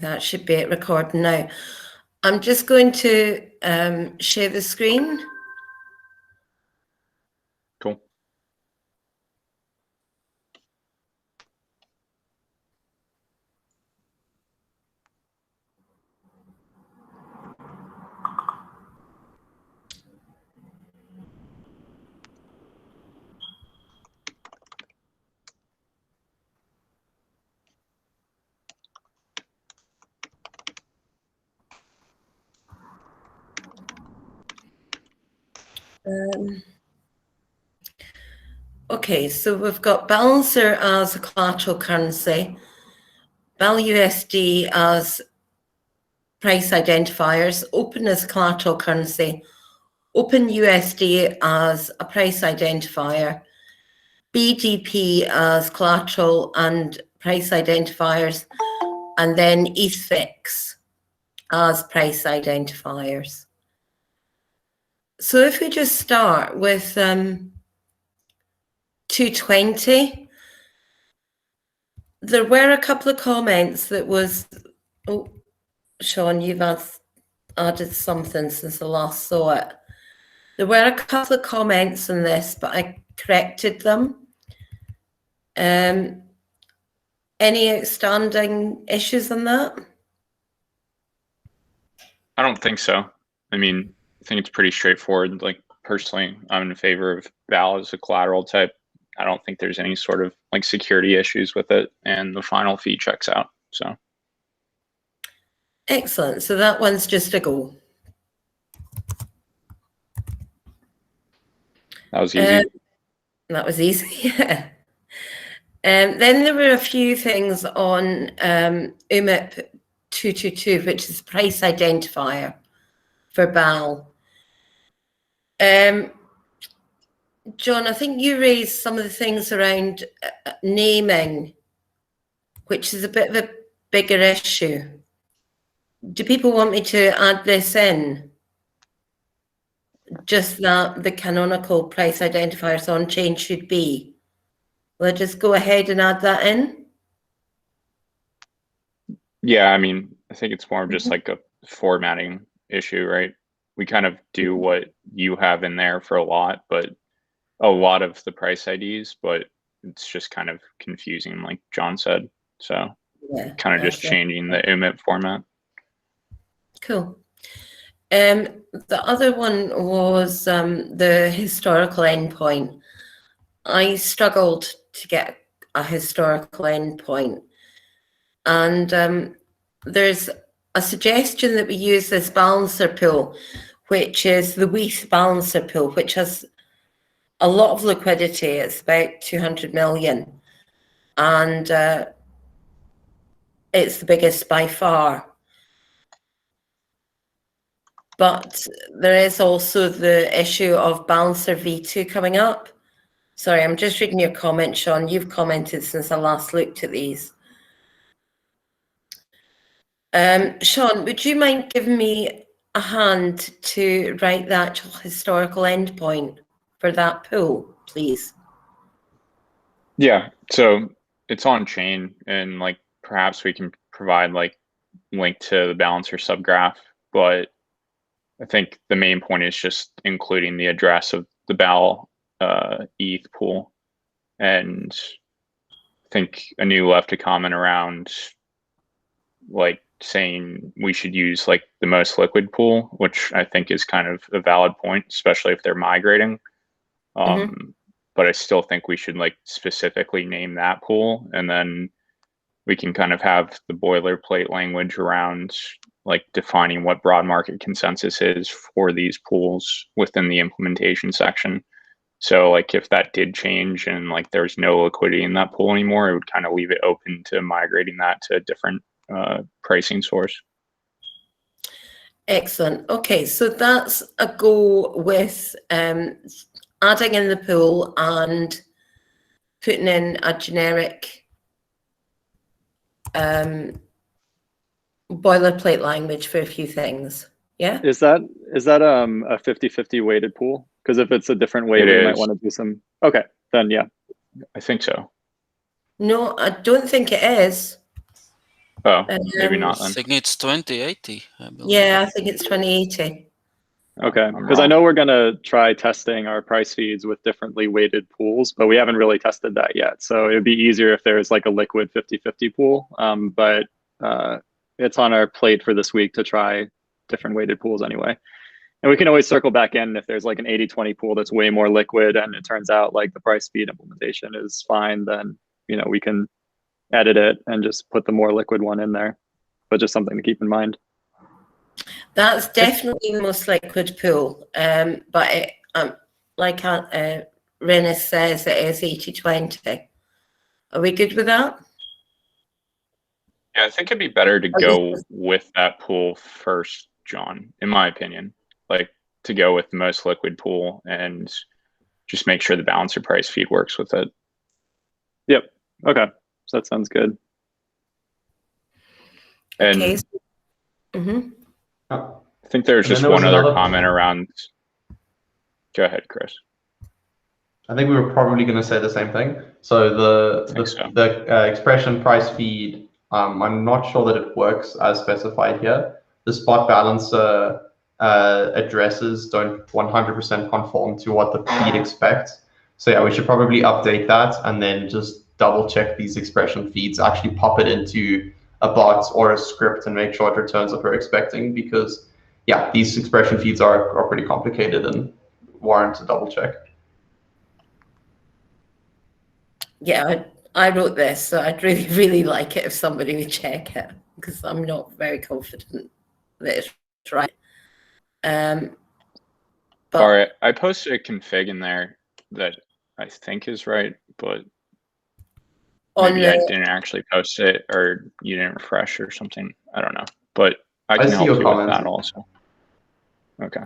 That should be it recording now. I'm just going to share the screen. Cool. Okay, so we've got Balancer as a collateral currency, BALUSD as price identifiers, Open as collateral currency, OPENUSD as a price identifier, BDP as collateral and price identifiers, and then ethVIX as price identifiers. So if we just start with 220, there were a couple of comments that was, oh, Sean, you've added something since I last saw it. There were a couple of comments on this, but I corrected them. Any outstanding issues on that? I don't think so. I mean, I think it's pretty straightforward. Like, personally, I'm in favor of BAL as a collateral type. I don't think there's any sort of like security issues with it, and the final fee checks out. So excellent. So that one's just a go. that was easy. That was easy, yeah. Then there were a few things on UMIP 222, which is price identifier for BAL. John, I think you raised some of the things around naming, which is a bit of a bigger issue. Do people want me to add this in? Just that the canonical price identifiers on chain should be. Will I just go ahead and add that in? Yeah, I mean, I think it's more of just like a formatting issue, right? We kind of do what you have in there for a lot of the price IDs, but it's just kind of confusing, like John said. So yeah, kind of just changing the UMIP format. Cool. The other one was the historical endpoint. I struggled to get a historical endpoint. And there's a suggestion that we use this balancer pool, which is the WETH balancer pool, which has a lot of liquidity. It's about 200 million. And it's the biggest by far. But there is also the issue of Balancer V2 coming up. Sorry, I'm just reading your comment, Sean. You've commented since I last looked at these. Sean, would you mind giving me a hand to write the actual historical endpoint for that pool, please? Yeah, so it's on chain, and like perhaps we can provide like link to the balancer subgraph, but I think the main point is just including the address of the BAL ETH pool. And I think Anu left a comment around like saying we should use like the most liquid pool, which I think is kind of a valid point, especially if they're migrating. But I still think we should like specifically name that pool, and then we can kind of have the boilerplate language around like defining what broad market consensus is for these pools within the implementation section. So like if that did change and like there's no liquidity in that pool anymore, it would kind of leave it open to migrating that to a different pricing source. Excellent. Okay, so that's a go with adding in the pool and putting in a generic boilerplate language for a few things. Yeah. Is that a 50-50 weighted pool? Because if it's a different weight, we might want to do some. Okay, then yeah. I think so. No, I don't think it is. Oh, maybe not I then. think it's 2080. I believe. Yeah, I think it's 2080. Okay, because I know we're gonna try testing our price feeds with differently weighted pools, but we haven't really tested that yet. So it'd be easier if there's like a liquid 50-50 pool. But it's on our plate for this week to try different weighted pools anyway. And we can always circle back in if there's like an 80-20 pool that's way more liquid and it turns out like the price feed implementation is fine, then we can edit it and just put the more liquid one in there. But just something to keep in mind. That's definitely the most liquid pool, but it, like Rennis says, it is 80-20. Are we good with that? Yeah, I think it'd be better to go with that pool first, John, in my opinion. Like to go with the most liquid pool and just make sure the balancer price feed works with it. Yep. Okay. So that sounds good. And Okay. I think there's just one other comment around. Go ahead, Chris. I think we were probably going to say the same thing. So the expression price feed, I'm not sure that it works as specified here. The spot balancer addresses don't 100% conform to what the feed expects. So yeah, we should probably update that and then just double check these expression feeds, actually pop it into a bot or a script and make sure it returns what we're expecting, because yeah, these expression feeds are pretty complicated and warrant a double check. Yeah, I wrote this, so I'd really, really like it if somebody would check it, because I'm not very confident that it's right. All right, I posted a config in there that I think is right, but maybe I didn't actually post it, or you didn't refresh or something. I don't know, but I can help you with that also. Okay.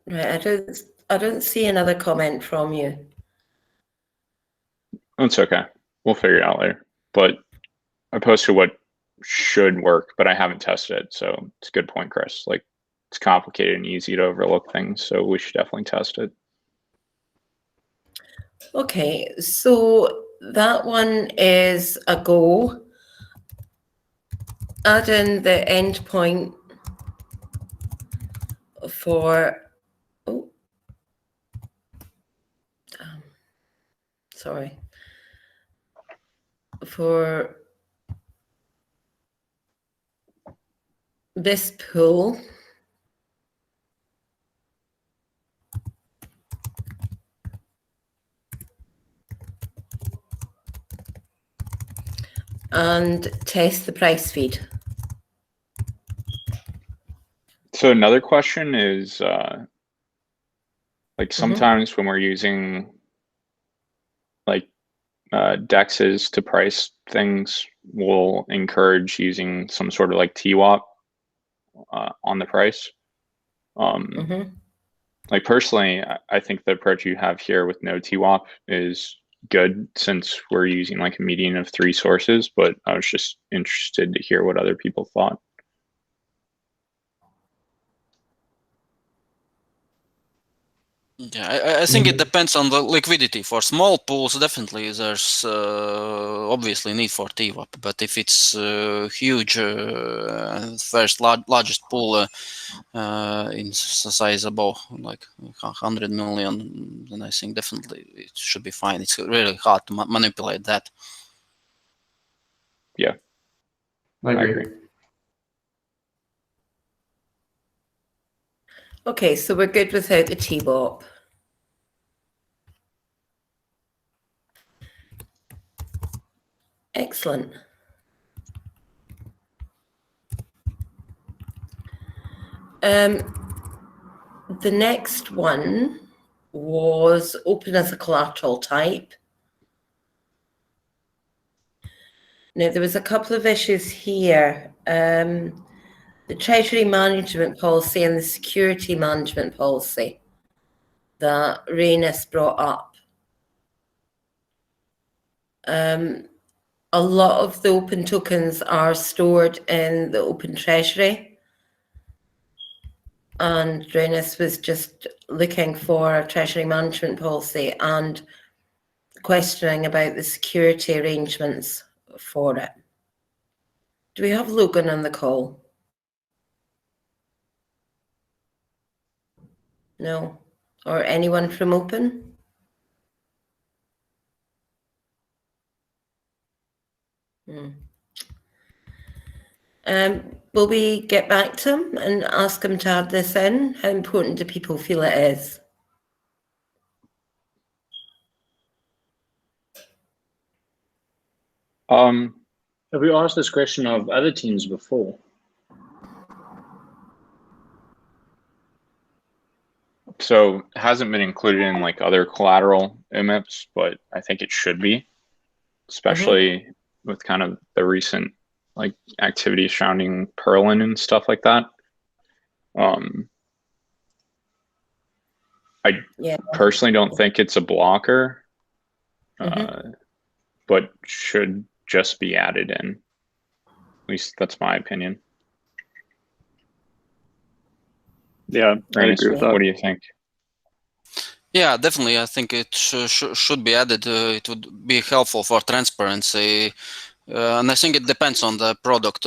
Right, I don't see another comment from you. That's okay. We'll figure it out later. But I posted what should work, but I haven't tested it. So it's a good point, Chris. Like, it's complicated and easy to overlook things. So we should definitely test it. Okay, so that one is a go. Add in the endpoint for, sorry, for this pool. And test the price feed. So another question is, like sometimes when we're using like DEXs to price things, we'll encourage using some sort of like TWAP on the price. Like personally, I think the approach you have here with no TWAP is good, since we're using like a median of 3 sources, but I was just interested to hear what other people thought. Yeah, I think it depends on the liquidity. For small pools, definitely there's obviously need for TWAP. But if it's huge, first largest pool in size above like 100 million, then I think definitely it should be fine. It's really hard to manipulate that. Yeah, I agree. Okay, so we're good without the TWAP. Excellent. The next one was open as a collateral type. Now, there was a couple of issues here. The Treasury Management Policy and the Security Management Policy that Reynes brought up. A lot of the open tokens are stored in the Open Treasury. And Reynes was just looking for a Treasury Management Policy and questioning about the security arrangements for it. Do we have Logan on the call? No. Or anyone from Open? Will we get back to him and ask him to add this in? How important do people feel it is? Have we asked this question of other teams before? So it hasn't been included in like other collateral UMIPs, but I think it should be, especially with kind of the recent like activity surrounding Perlin and stuff like that. I personally don't think it's a blocker, but should just be added in. At least that's my opinion. Yeah, I agree with that. What do you think? Yeah, definitely. I think it should be added. It would be helpful for transparency. And I think it depends on the product,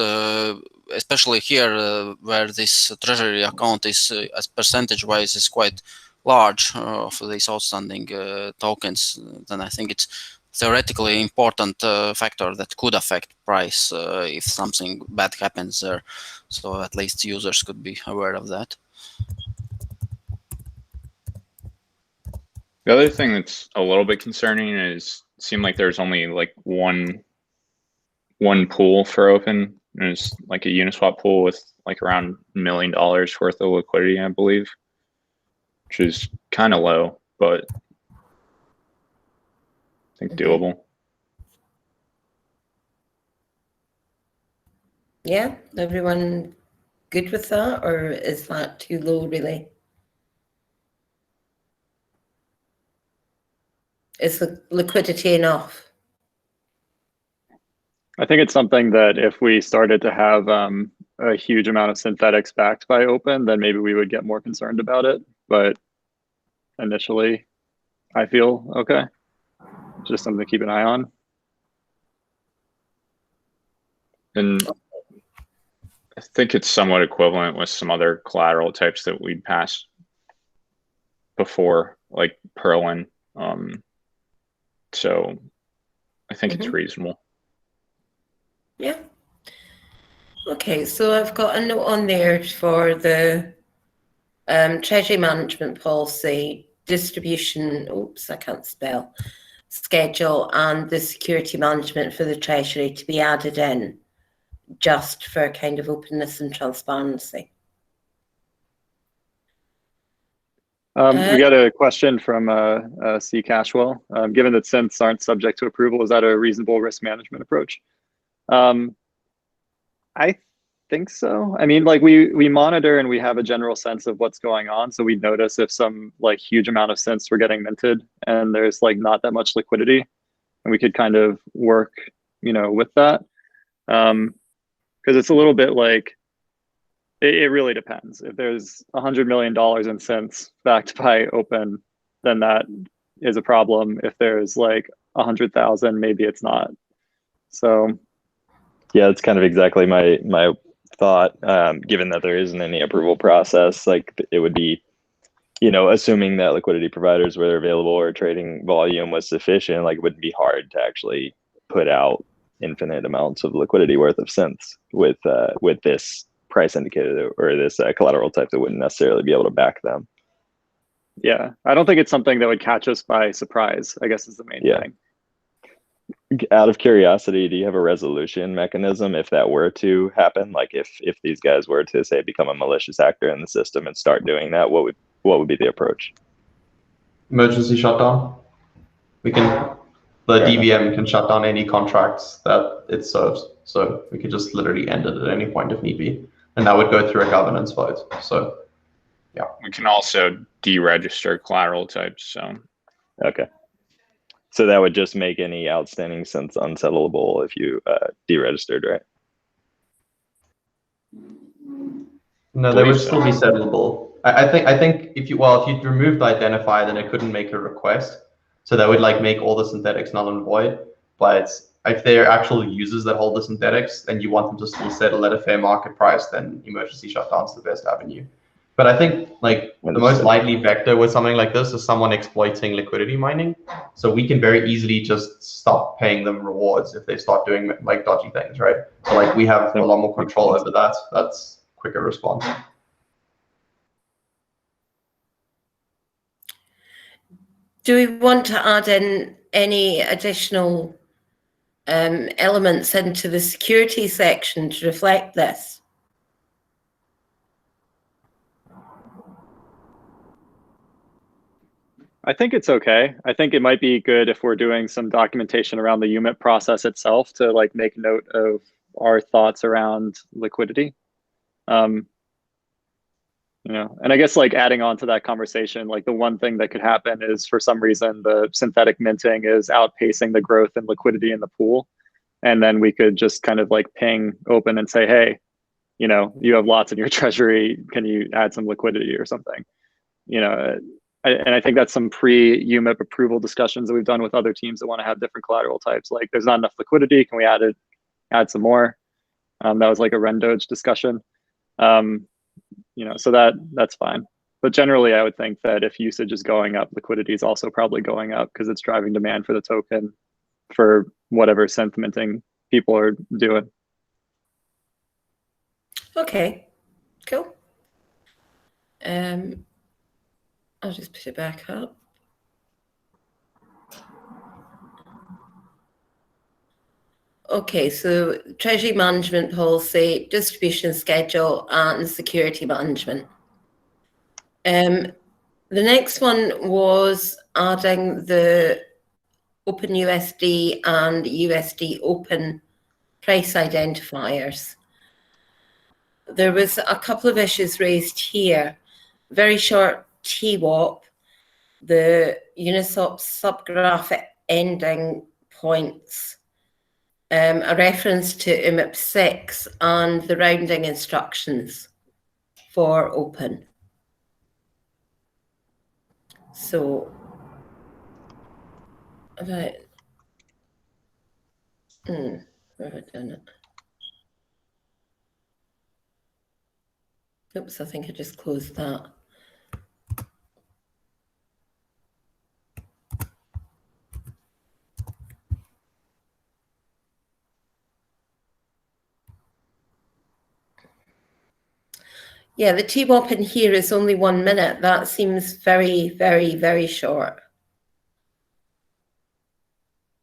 especially here where this treasury account is, as percentage-wise, is quite large of these outstanding tokens. Then I think it's theoretically important factor that could affect price if something bad happens there. So at least users could be aware of that. The other thing that's a little bit concerning is it seemed like there's only like one pool for Open. And it's like a Uniswap pool with like around $1 million worth of liquidity, I believe, which is kind of low, but I think doable. Yeah, everyone good with that, or is that too low really? Is the liquidity enough? I think it's something that if we started to have a huge amount of synthetics backed by Open, then maybe we would get more concerned about it. But initially, I feel okay. Just something to keep an eye on. And I think it's somewhat equivalent with some other collateral types that we passed before, like Perlin. So I think it's reasonable. Yeah. Okay, so I've got a note on there for the treasury management policy, distribution, oops, I can't spell, schedule, and the security management for the treasury to be added in, just for kind of openness and transparency. We got a question from C. Cashwell. Given that synths aren't subject to approval, is that a reasonable risk management approach? I think so. I mean, like we monitor and we have a general sense of what's going on. So we notice if some like huge amount of synths were getting minted and there's like not that much liquidity, and we could kind of work, you know, with that. Because it's a little bit like, it really depends. If there's $100 million in synths backed by Open, then that is a problem. If there's like 100,000, maybe it's not. So yeah, it's kind of exactly my thought. Given that there isn't any approval process, like it would be, you know, assuming that liquidity providers were available or trading volume was sufficient, like it would be hard to actually put out infinite amounts of liquidity worth of synths with this price indicator or this collateral type that wouldn't necessarily be able to back them. Yeah, I don't think it's something that would catch us by surprise, I guess is the main thing. Out of curiosity, do you have a resolution mechanism if that were to happen? Like if these guys were to say become a malicious actor in the system and start doing that, what would be the approach? Emergency shutdown. The DVM can shut down any contracts that it serves. So we could just literally end it at any point if need be. And that would go through a governance vote. So yeah. We can also deregister collateral types. So okay. So that would just make any outstanding synths unsettlable if you deregistered, right? No, they would still be settlable. I think if you removed the identifier, then it couldn't make a request. So that would like make all the synthetics null and void. But if they're actual users that hold the synthetics and you want them to still settle at a fair market price, then emergency shutdown's the best avenue. But I think like the most likely vector with something like this is someone exploiting liquidity mining. So we can very easily just stop paying them rewards if they start doing like dodgy things, right? So like we have a lot more control over that. That's quicker response. Do we want to add in any additional elements into the security section to reflect this? I think it's okay. I think it might be good if we're doing some documentation around the UMIP process itself to like make note of our thoughts around liquidity. You know, and I guess like adding on to that conversation, like the one thing that could happen is for some reason the synthetic minting is outpacing the growth and liquidity in the pool. And then we could just kind of like ping Open and say, hey, you know, you have lots in your treasury. Can you add some liquidity or something? You know, and I think that's some pre-UMIP approval discussions that we've done with other teams that want to have different collateral types. Like there's not enough liquidity. Can we add some more? That was like a Rendoge discussion. You know, so that's fine. But generally, I would think that if usage is going up, liquidity is also probably going up because it's driving demand for the token for whatever synth minting people are doing. Okay, cool. I'll just put it back up. Okay, so treasury management policy, distribution schedule, and security management. The next one was adding the OPENUSD and USDOPEN price identifiers. There was a couple of issues raised here. Very short TWAP, the Uniswap subgraph ending points, a reference to UMIP 6 and the rounding instructions for Open. So, where have I done it? Oops, I think I just closed that. Yeah, the TWAP in here is only 1 minute. That seems very, very, very short.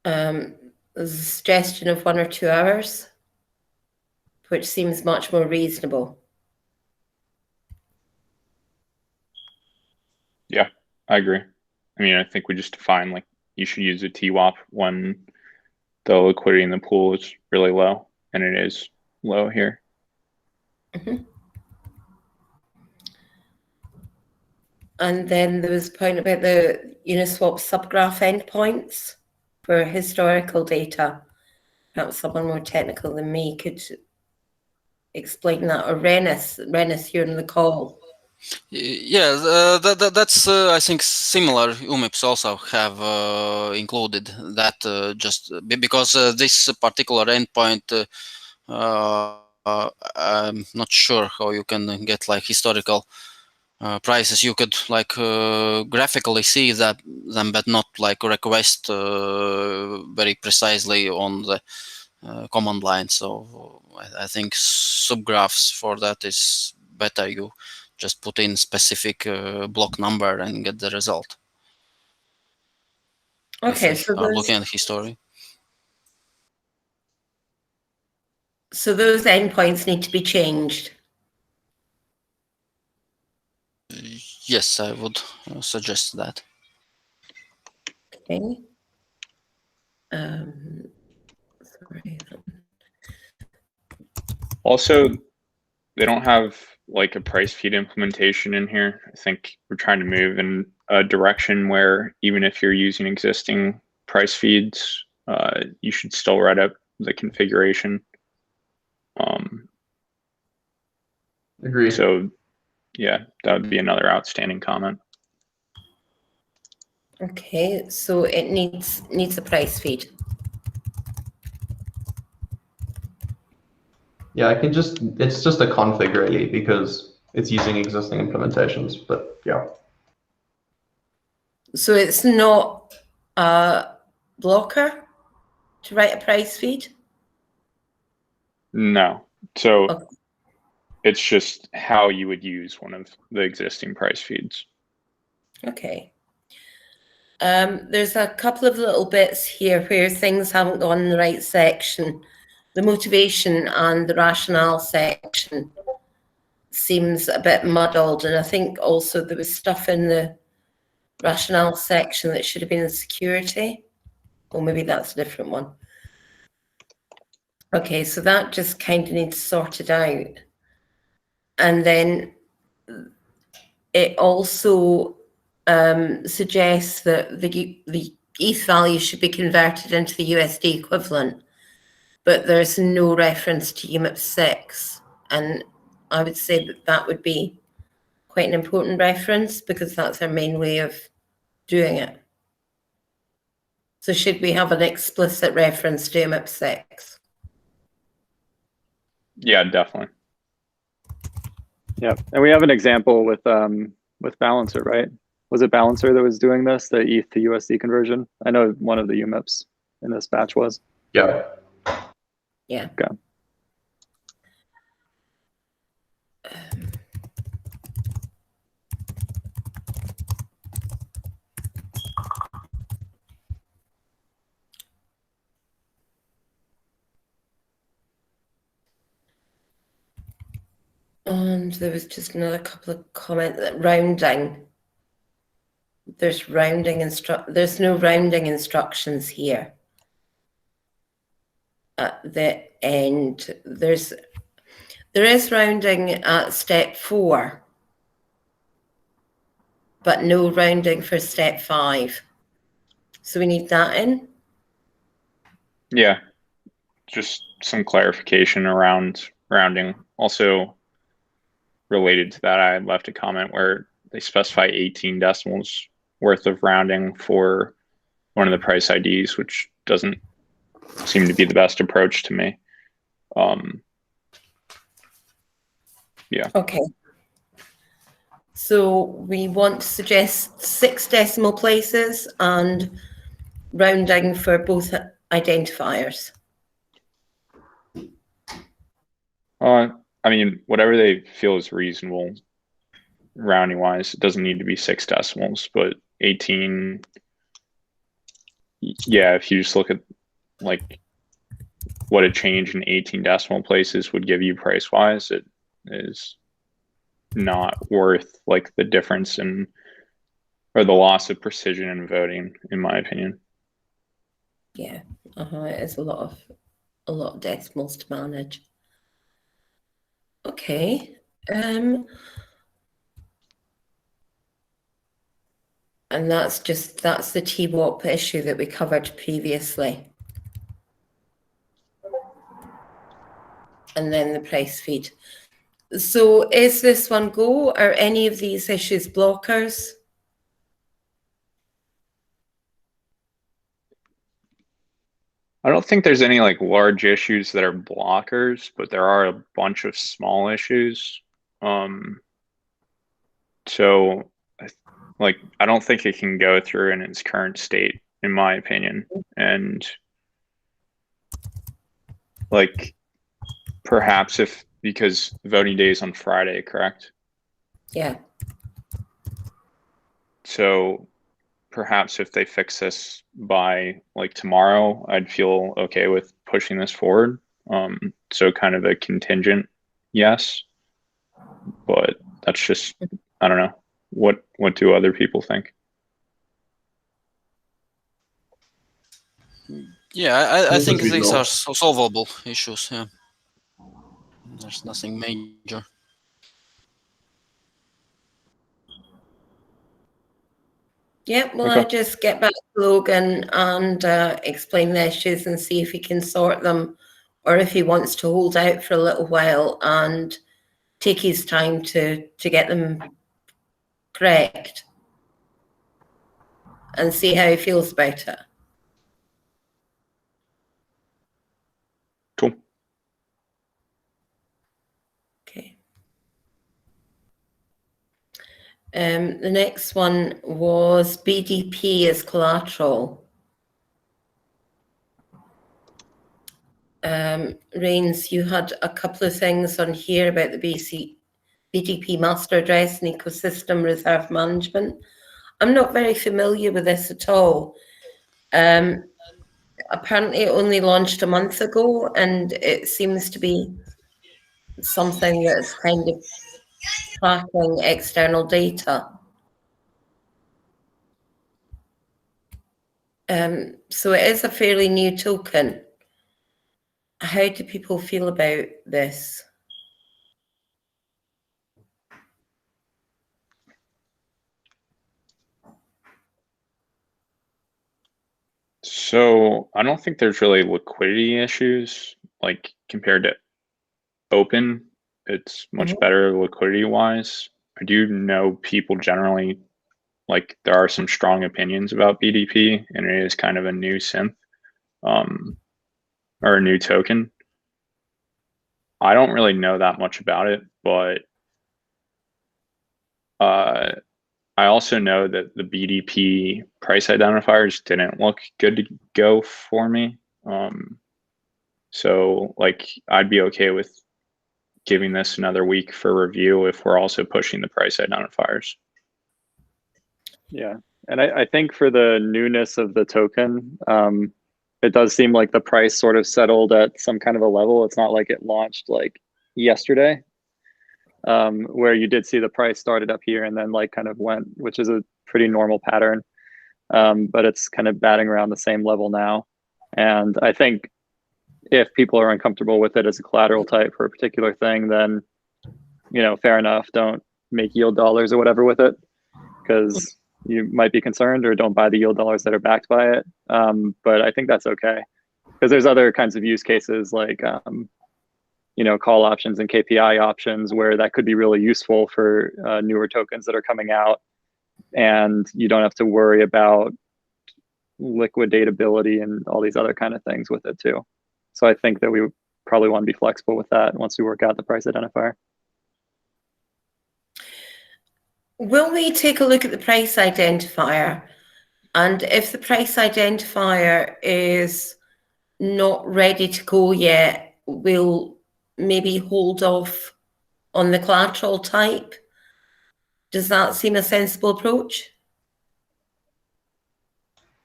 There's a suggestion of 1 or 2 hours, which seems much more reasonable. Yeah, I agree. I mean, I think we just define like you should use a TWAP when the liquidity in the pool is really low, and it is low here. Mm-hmm. And then there was a point about the Uniswap subgraph endpoints for historical data. Perhaps someone more technical than me could explain that, or Renus here on the call. Yeah, that's I think similar UMIPs also have included that just because this particular endpoint, I'm not sure how you can get like historical prices. You could like graphically see them, but not like request very precisely on the command line. So I think subgraphs for that is better. You just put in specific block number and get the result. Okay, if so are looking at history. So those endpoints need to be changed. Yes, I would suggest that. Okay. Sorry. Also, they don't have like a price feed implementation in here. I think we're trying to move in a direction where even if you're using existing price feeds, you should still write up the configuration. Agreed. So yeah, that would be another outstanding comment. Okay, so it needs a price feed. Yeah, it's just a config really because it's using existing implementations, but yeah. So it's not a blocker to write a price feed? No. So Okay. it's just how you would use one of the existing price feeds. Okay. There's a couple of little bits here where things haven't gone in the right section. The motivation and the rationale section seems a bit muddled, and I think also there was stuff in the rationale section that should have been in security, or maybe that's a different one. Okay, so that just kind of needs sorted out. And then it also suggests that the ETH value should be converted into the USD equivalent, but there's no reference to UMIP 6. And I would say that that would be quite an important reference because that's our main way of doing it. So should we have an explicit reference to UMIP 6? Yeah, definitely. Yeah, and we have an example with Balancer, right? Was it Balancer that was doing this, the ETH to USD conversion? I know one of the UMIPs in this batch was. Yeah. Yeah. Okay. And there was just another couple of comments that rounding. There's no rounding instructions here. At the end, there is rounding at step 4, but no rounding for step 5. So we need that in. Yeah, just some clarification around rounding. Also related to that, I had left a comment where they specify 18 decimals worth of rounding for one of the price IDs, which doesn't seem to be the best approach to me. Yeah. Okay. So we want to suggest 6 decimal places and rounding for both identifiers. I mean, whatever they feel is reasonable rounding wise. It doesn't need to be 6 decimals, but 18. Yeah, if you just look at like what a change in 18 decimal places would give you price wise, it is not worth like the difference in or the loss of precision in voting, in my opinion. Yeah, it is a lot of decimals to manage. Okay. And that's the TWAP issue that we covered previously. And then the price feed. So is this one go? Are any of these issues blockers? I don't think there's any like large issues that are blockers, but there are a bunch of small issues. So like, I don't think it can go through in its current state, in my opinion. And like, perhaps because voting day is on Friday, correct? Yeah. So perhaps if they fix this by like tomorrow, I'd feel okay with pushing this forward. So kind of a contingent yes, but that's just, I don't know. What do other people think? Yeah, I think these are solvable issues. Yeah, there's nothing major. Yeah, well, Okay. I just get back to Logan and explain the issues and see if he can sort them, or if he wants to hold out for a little while and take his time to get them correct and see how he feels about it. Cool. The next one was BDP as collateral. Rains, you had a couple of things on here about the BDP master address and ecosystem reserve management. I'm not very familiar with this at all. Apparently it only launched a month ago, and it seems to be something that's kind of tracking external data. So it is a fairly new token. How do people feel about this? So I don't think there's really liquidity issues, like compared to Open. It's much better liquidity wise. I do know people generally, like, there are some strong opinions about BDP, and it is kind of a new synth, or a new token. I don't really know that much about it, but I also know that the BDP price identifiers didn't look good to go for me. So like, I'd be okay with giving this another week for review if we're also pushing the price identifiers. Yeah, and I think for the newness of the token, it does seem like the price sort of settled at some kind of a level. It's not like it launched like yesterday, where you did see the price started up here and then like kind of went, which is a pretty normal pattern. But it's kind of batting around the same level now. And I think if people are uncomfortable with it as a collateral type for a particular thing, then, you know, fair enough. Don't make yield dollars or whatever with it, because you might be concerned, or don't buy the yield dollars that are backed by it. But I think that's okay, because there's other kinds of use cases like, you know, call options and KPI options where that could be really useful for newer tokens that are coming out, and you don't have to worry about liquidatability and all these other kind of things with it too. So I think that we would probably want to be flexible with that once we work out the price identifier. Will we take a look at the price identifier? And if the price identifier is not ready to go yet, we'll maybe hold off on the collateral type? Does that seem a sensible approach?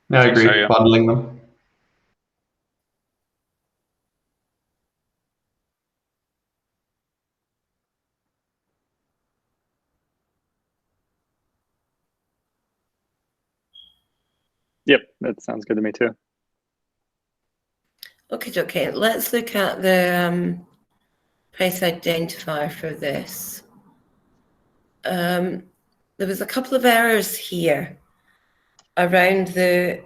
No, I agree. So, yeah. Bundling them. Yep, that sounds good to me too. Okay. Let's look at the price identifier for this. There was a couple of errors here around the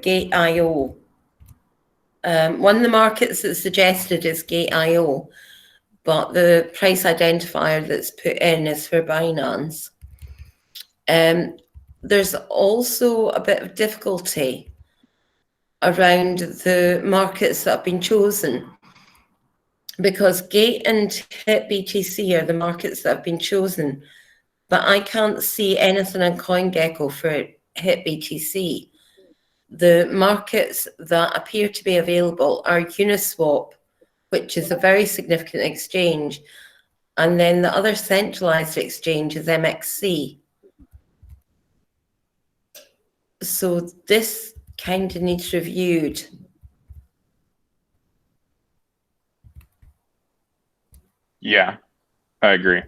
gate IO. One of the markets that's suggested is gate IO, but the price identifier that's put in is for Binance. There's also a bit of difficulty around the markets that have been chosen, because Gate and HIT BTC are the markets that have been chosen, but I can't see anything on CoinGecko for HIT BTC. The markets that appear to be available are Uniswap, which is a very significant exchange, and then the other centralized exchange is MXC. So this kind of needs reviewed. Yeah, I agree.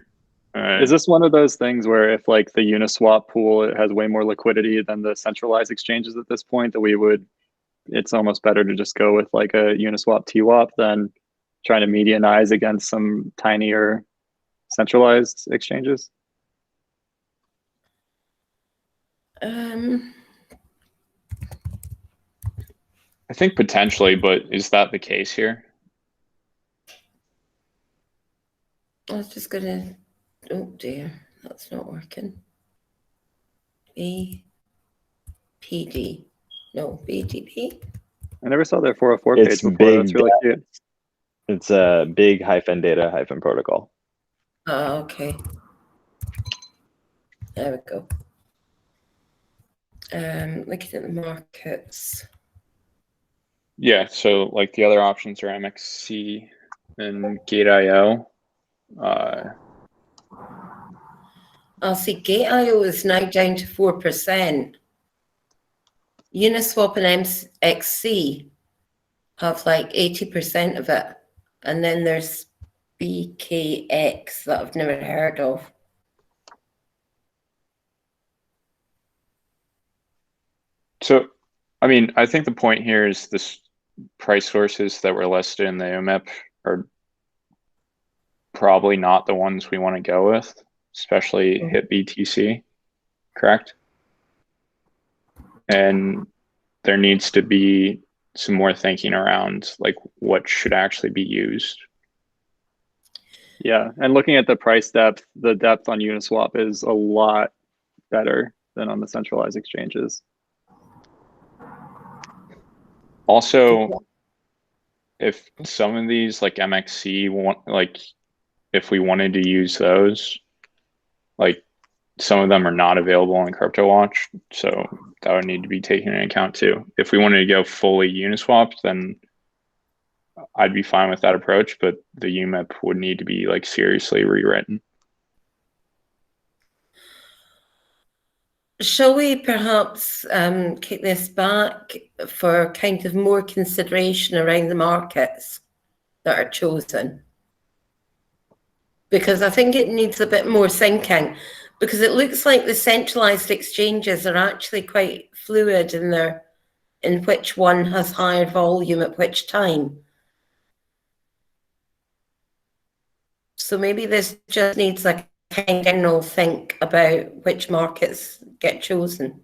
Is this one of those things where if like the Uniswap pool, it has way more liquidity than the centralized exchanges at this point, that we would, it's almost better to just go with like a Uniswap TWAP than trying to medianize against some tinier centralized exchanges? I think potentially, but is that the case here? I was just gonna, oh dear, that's not working. BPD, no, BDP. I never saw their 404 It's page before. That's really big. cute. It's a big -data-protocol. Oh, okay. There we go. Looking at the markets. Yeah, so like the other options are MXC and Gate.io. I'll see Gate.io is now down to 4%. Uniswap and MXC have like 80% of it. And then there's BKX that I've never heard of. So, I mean, I think the point here is this price sources that were listed in the UMIP are probably not the ones we want to go with, especially HIT BTC, correct? And there needs to be some more thinking around like what should actually be used. Yeah, and looking at the price depth, the depth on Uniswap is a lot better than on the centralized exchanges. Also, if some of these like MXC if we wanted to use those, like some of them are not available on CryptoWatch, so that would need to be taken into account too. If we wanted to go fully Uniswap, then I'd be fine with that approach, but the UMIP would need to be like seriously rewritten. Shall we perhaps kick this back for kind of more consideration around the markets that are chosen? Because I think it needs a bit more thinking, because it looks like the centralized exchanges are actually quite fluid in which one has higher volume at which time. So maybe this just needs a kind of general think about which markets get chosen.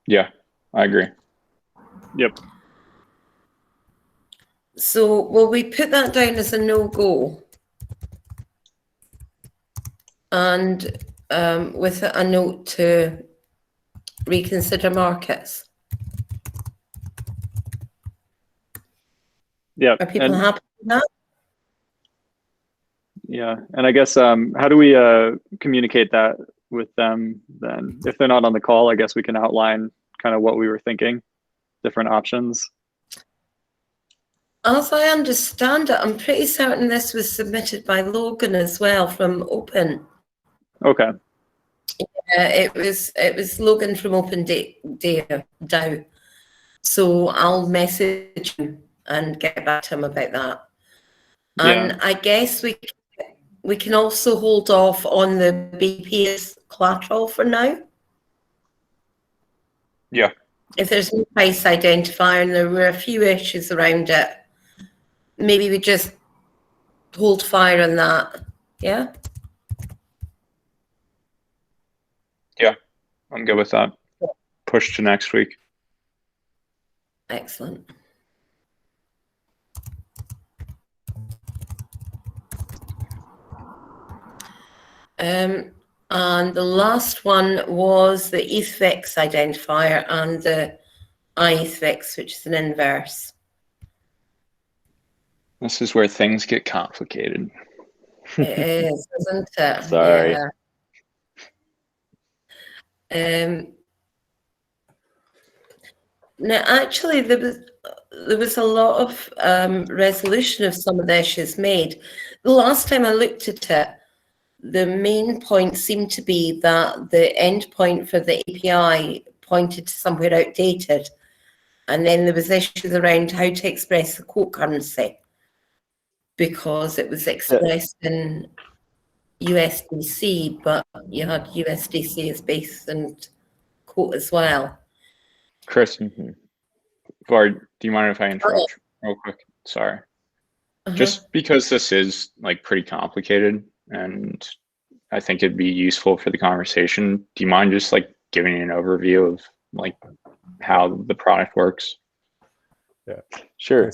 Yeah, I agree. Yep. So will we put that down as a no-go? And with a note to reconsider markets? Yeah. Are people happy with that? Yeah, and I guess how do we communicate that with them then? If they're not on the call, I guess we can outline kind of what we were thinking, different options. As I understand it, I'm pretty certain this was submitted by Logan as well from Open. Okay. It was Logan from OpenDAO. So I'll message him and get back to him about that. And Yeah. I guess we can also hold off on the BDPUSD collateral for now. Yeah. If there's no price identifier and there were a few issues around it, maybe we just hold fire on that. Yeah? Yeah, I'm good with that. Push to next week. Excellent. And the last one was the ethVIX identifier and the iethVIX, which is an inverse. This is where things get complicated. It is, isn't it? Sorry. Yeah. Now, actually, there was a lot of resolution of some of the issues made. The last time I looked at it, the main point seemed to be that the endpoint for the API pointed to somewhere outdated. And then there was issues around how to express the quote currency because it was expressed in USDC, but you had USDC as base and quote as well. Chris, Vard, do you mind if I interrupt real quick? Sorry. Just because this is like pretty complicated and I think it'd be useful for the conversation, do you mind just like giving an overview of like how the product works? Yeah, sure.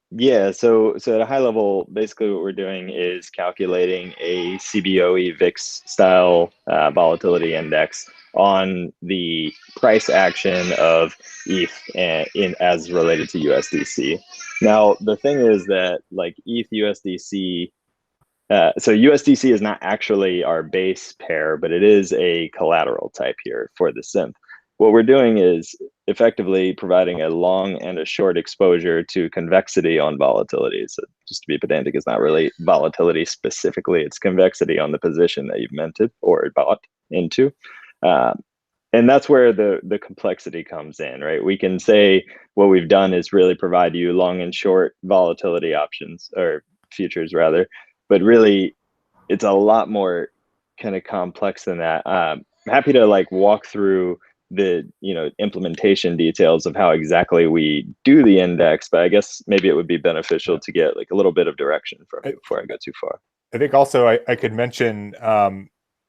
Yeah, so at a high level, basically what we're doing is calculating a CBOE VIX style volatility index on the price action of ETH as related to USDC. Now, the thing is that like ETH USDC So USDC is not actually our base pair, but it is a collateral type here for the synth. What we're doing is effectively providing a long and a short exposure to convexity on volatility. So just to be pedantic, it's not really volatility specifically, it's convexity on the position that you've minted or bought into. And that's where the complexity comes in, right? We can say what we've done is really provide you long and short volatility options, or futures rather, but really it's a lot more kind of complex than that. I'm happy to like walk through the implementation details of how exactly we do the index, but I guess maybe it would be beneficial to get like a little bit of direction from you before I go too far. I think also I could mention,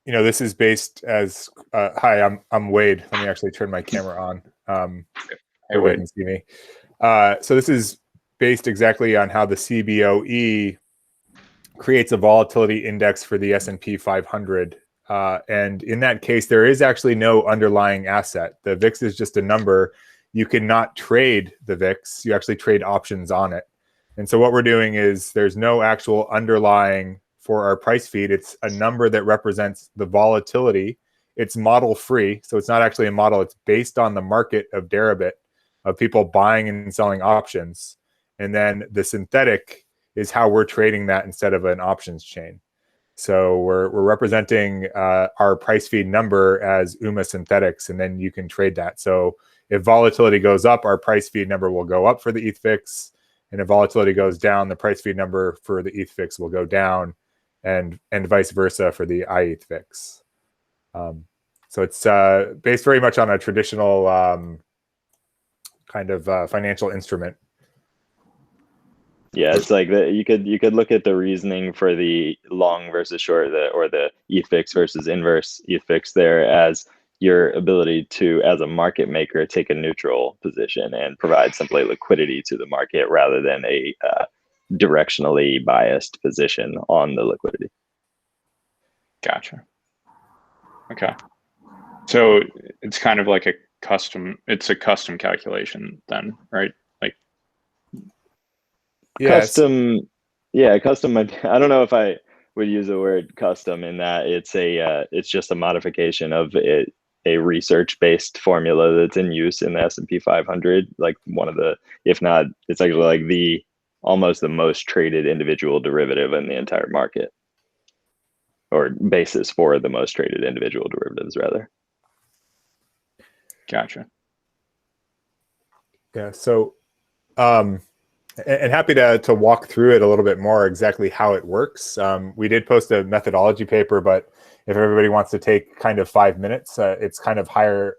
this is based as hi, I'm Wade. Let me actually turn my camera on. Hey, Wade can see me. So this is based exactly on how the CBOE creates a volatility index for the S&P 500. And in that case, there is actually no underlying asset. The VIX is just a number. You cannot trade the VIX. You actually trade options on it. And so what we're doing is there's no actual underlying for our price feed. It's a number that represents the volatility. It's model free. So it's not actually a model. It's based on the market of Deribit, of people buying and selling options. And then the synthetic is how we're trading that instead of an options chain. So we're representing our price feed number as UMA synthetics, and then you can trade that. So if volatility goes up, our price feed number will go up for the ethVIX, and if volatility goes down, the price feed number for the ethVIX will go down, and vice versa for the iethVIX. So it's based very much on a traditional kind of financial instrument. Yeah, it's like you could look at the reasoning for the long versus short, or the ethVIX versus inverse ethVIX there as your ability to, as a market maker, take a neutral position and provide simply liquidity to the market rather than a directionally biased position on the liquidity. Gotcha. Okay. So it's kind of like a custom calculation then, right? Yes. Custom. I don't know if I would use the word custom in that it's just a modification of a research-based formula that's in use in the S&P 500. Like one of the, if not, it's actually like almost the most traded individual derivative in the entire market, or basis for the most traded individual derivatives rather. Gotcha. Yeah. So, and happy to walk through it a little bit more, exactly how it works. We did post a methodology paper, but if everybody wants to take kind of 5 minutes, it's kind of higher.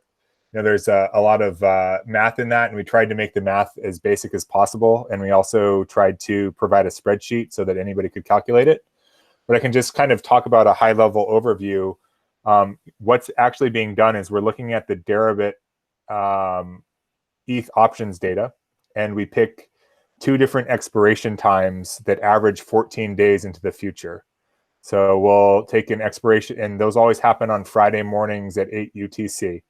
There's a lot of math in that, and we tried to make the math as basic as possible. And we also tried to provide a spreadsheet so that anybody could calculate it. But I can just kind of talk about a high-level overview. What's actually being done is we're looking at the Deribit ETH options data, and we pick 2 different expiration times that average 14 days into the future. So we'll take an expiration, and those always happen on Friday mornings at 8 UTC.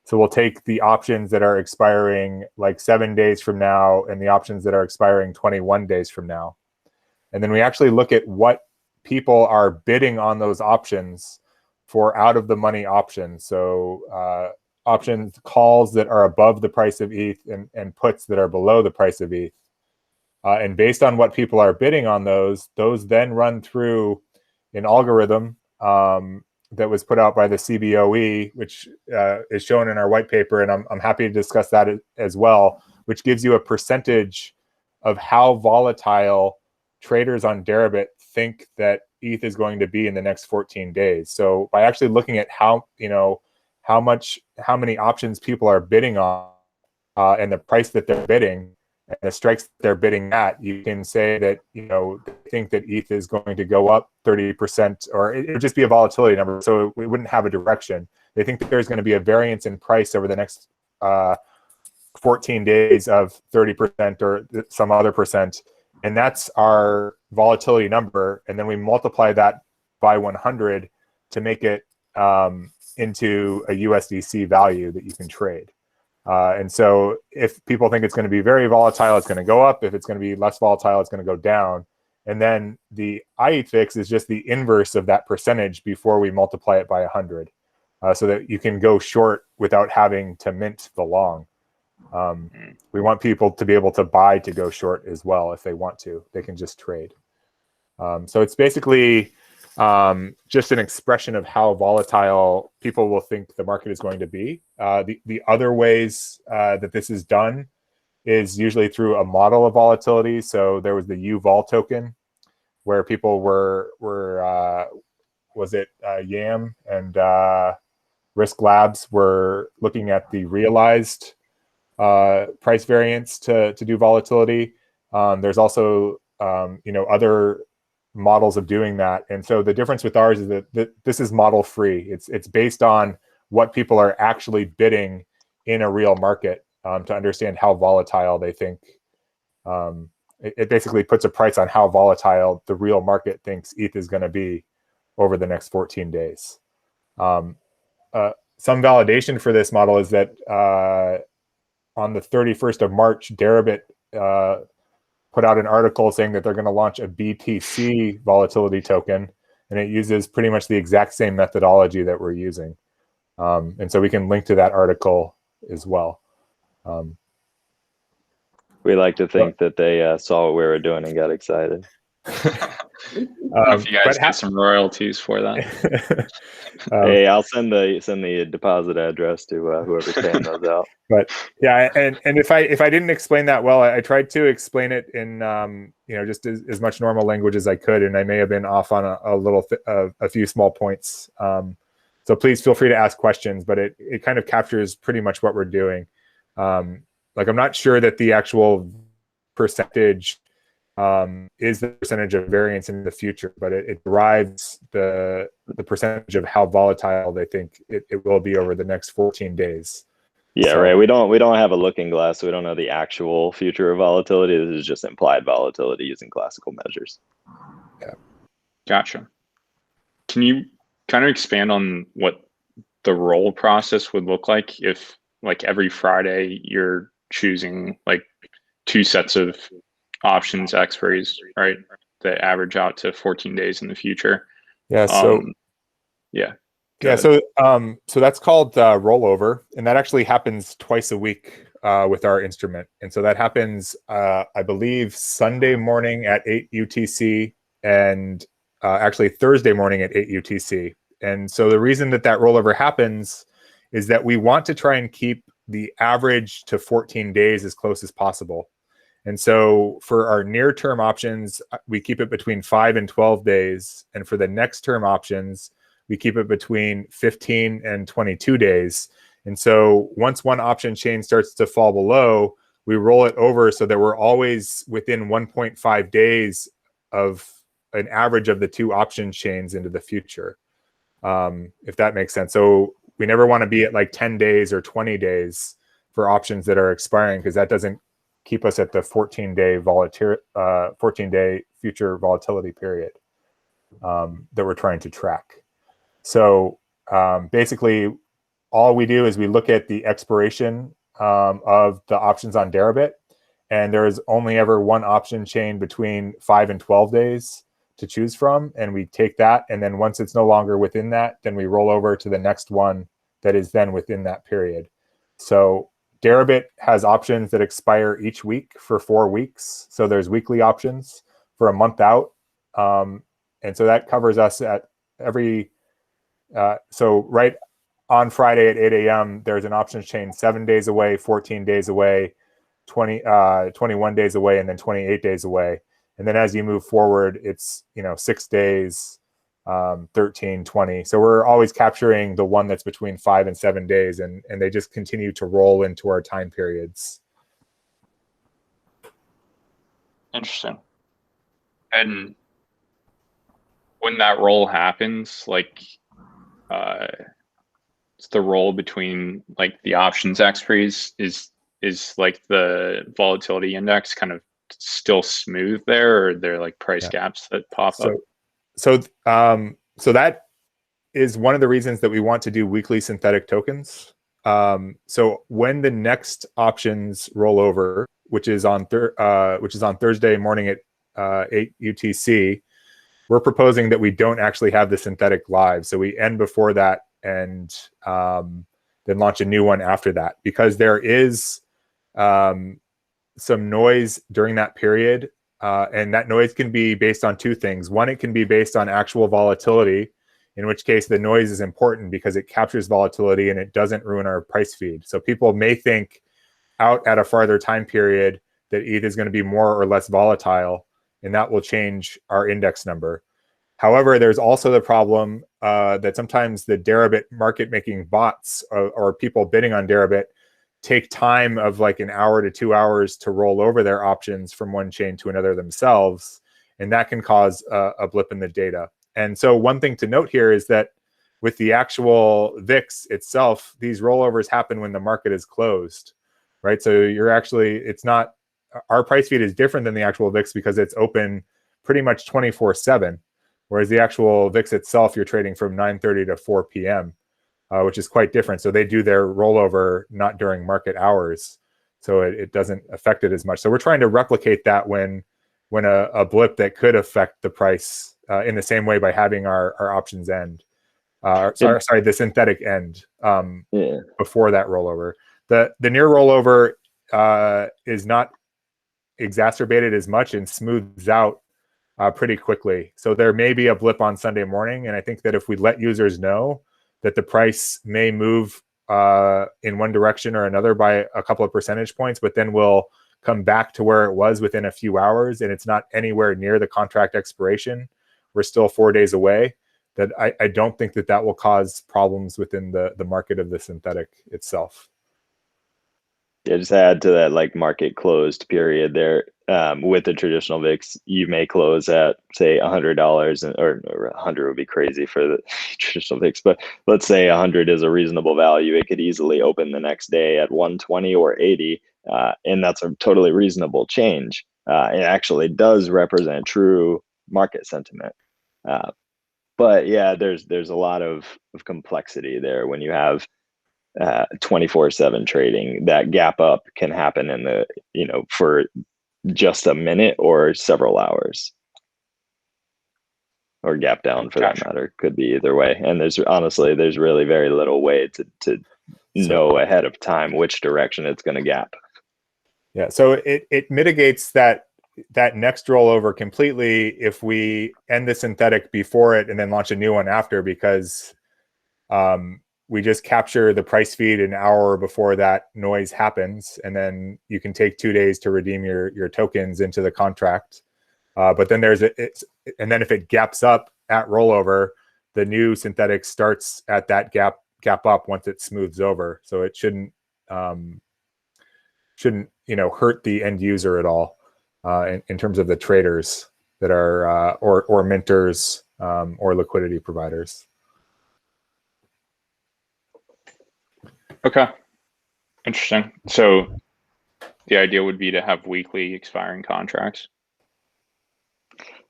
So we'll take the options that are expiring like 7 days from now and the options that are expiring 21 days from now. And then we actually look at what people are bidding on those options for out of the money options. So options, calls that are above the price of ETH, and puts that are below the price of ETH. And based on what people are bidding on those then run through an algorithm that was put out by the CBOE, which is shown in our white paper, and I'm happy to discuss that as well, which gives you a percentage of how volatile traders on Deribit think that ETH is going to be in the next 14 days. So by actually looking at how many options people are bidding on and the price that they're bidding, and the strikes that they're bidding at, you can say that, they think that ETH is going to go up 30%, or it would just be a volatility number. So we wouldn't have a direction. They think that there's going to be a variance in price over the next 14 days of 30% or some other percent. And that's our volatility number. And then we multiply that by 100 to make it into a USDC value that you can trade. And so if people think it's going to be very volatile, it's going to go up. If it's going to be less volatile, it's going to go down. And then the iethVIX is just the inverse of that percentage before we multiply it by 100, so that you can go short without having to mint the long. We want people to be able to buy to go short as well if they want to. They can just trade. So it's basically just an expression of how volatile people will think the market is going to be. The other ways that this is done is usually through a model of volatility. So there was the UVol token, where people were was it YAM and Risk Labs were looking at the realized price variance to do volatility. There's also other models of doing that, and so the difference with ours is that this is model free. It's based on what people are actually bidding in a real market to understand how volatile they think. It basically puts a price on how volatile the real market thinks ETH is going to be over the next 14 days. Some validation for this model is that on the 31st of March, Deribit put out an article saying that they're going to launch a BTC volatility token, and it uses pretty much the exact same methodology that we're using. And so we can link to that article as well. We like to think that they saw what we were doing and got excited. If you guys get some royalties for that. Hey, I'll send the deposit address to whoever's paying those out. But yeah, and if I didn't explain that well, I tried to explain it in just as much normal language as I could, and I may have been off on a few small points. So please feel free to ask questions, but it kind of captures pretty much what we're doing. Like, I'm not sure that the actual percentage is the percentage of variance in the future, but it derives the percentage of how volatile they think it will be over the next 14 days. Yeah, so, right. We don't have a looking glass, so we don't know the actual future of volatility. This is just implied volatility using classical measures. Yeah. Gotcha. Can you kind of expand on what the roll process would look like if, like, every Friday you're choosing like 2 sets of options expiries, right, that average out to 14 days in the future? Yeah. So so that's called rollover, and that actually happens twice a week with our instrument. And so that happens, I believe, Sunday morning at 8 UTC and actually Thursday morning at 8 UTC. And so the reason that rollover happens is that we want to try and keep the average to 14 days as close as possible. And so for our near-term options, we keep it between 5 and 12 days. And for the next term options, we keep it between 15 and 22 days. And so once one option chain starts to fall below, we roll it over so that we're always within 1.5 days of an average of the 2 option chains into the future, if that makes sense. So we never want to be at like 10 days or 20 days for options that are expiring, because that doesn't keep us at the 14-day future volatility period that we're trying to track. So basically, all we do is we look at the expiration of the options on Deribit, and there is only ever one option chain between 5 and 12 days to choose from, and we take that, and then once it's no longer within that, then we roll over to the next one that is then within that period. So Deribit has options that expire each week for 4 weeks. So there's weekly options for a month out. And so that covers us at every, so right on Friday at 8 a.m., there's an options chain 7 days away, 14 days away, 21 days away, and then 28 days away. And then as you move forward, it's 6 days, 13, 20. So we're always capturing the one that's between 5 and 7 days, and they just continue to roll into our time periods. Interesting. And when that roll happens, like, it's the roll between like the options expiries is like the volatility index kind of still smooth there, or are there like price gaps that pop up? So that is one of the reasons that we want to do weekly synthetic tokens. So when the next options roll over, which is on Thursday morning at 8 UTC, we're proposing that we don't actually have the synthetic live. So we end before that and then launch a new one after that, because there is some noise during that period. And that noise can be based on two things. One, it can be based on actual volatility, in which case the noise is important because it captures volatility and it doesn't ruin our price feed. So people may think out at a farther time period that ETH is going to be more or less volatile, and that will change our index number. However, there's also the problem that sometimes the Deribit market making bots or people bidding on Deribit take time of like an hour to 2 hours to roll over their options from one chain to another themselves. And that can cause a blip in the data. And so one thing to note here is that with the actual VIX itself, these rollovers happen when the market is closed, right? So you're actually, it's not, our price feed is different than the actual VIX because it's open pretty much 24/7. Whereas the actual VIX itself, you're trading from 9:30 to 4 p.m., which is quite different. So they do their rollover not during market hours, so it doesn't affect it as much. So we're trying to replicate that when a blip that could affect the price in the same way by having our options end. Sorry, the synthetic end before that rollover. The near rollover is not exacerbated as much and smooths out pretty quickly. So there may be a blip on Sunday morning, and I think that if we let users know that the price may move in one direction or another by a couple of percentage points, but then we'll come back to where it was within a few hours, and it's not anywhere near the contract expiration, we're still 4 days away, that I don't think that that will cause problems within the market of the synthetic itself. Yeah, just add to that, like market closed period there. With the traditional VIX, you may close at say $100, or 100 would be crazy for the traditional VIX, but let's say 100 is a reasonable value. It could easily open the next day at 120 or 80, and that's a totally reasonable change. It actually does represent true market sentiment. But yeah, there's a lot of complexity there when you have 24/7 trading. That gap up can happen in the, for just a minute or several hours, or gap down for that matter. Could be either way. And there's really very little way to know ahead of time which direction it's going to gap. Yeah, so it mitigates that next rollover completely if we end the synthetic before it and then launch a new one after, because we just capture the price feed an hour before that noise happens, and then you can take 2 days to redeem your tokens into the contract. But then and then if it gaps up at rollover, the new synthetic starts at that gap up once it smooths over. So it shouldn't hurt the end user at all in terms of the traders that are or minters or liquidity providers. Okay, interesting. So the idea would be to have weekly expiring contracts.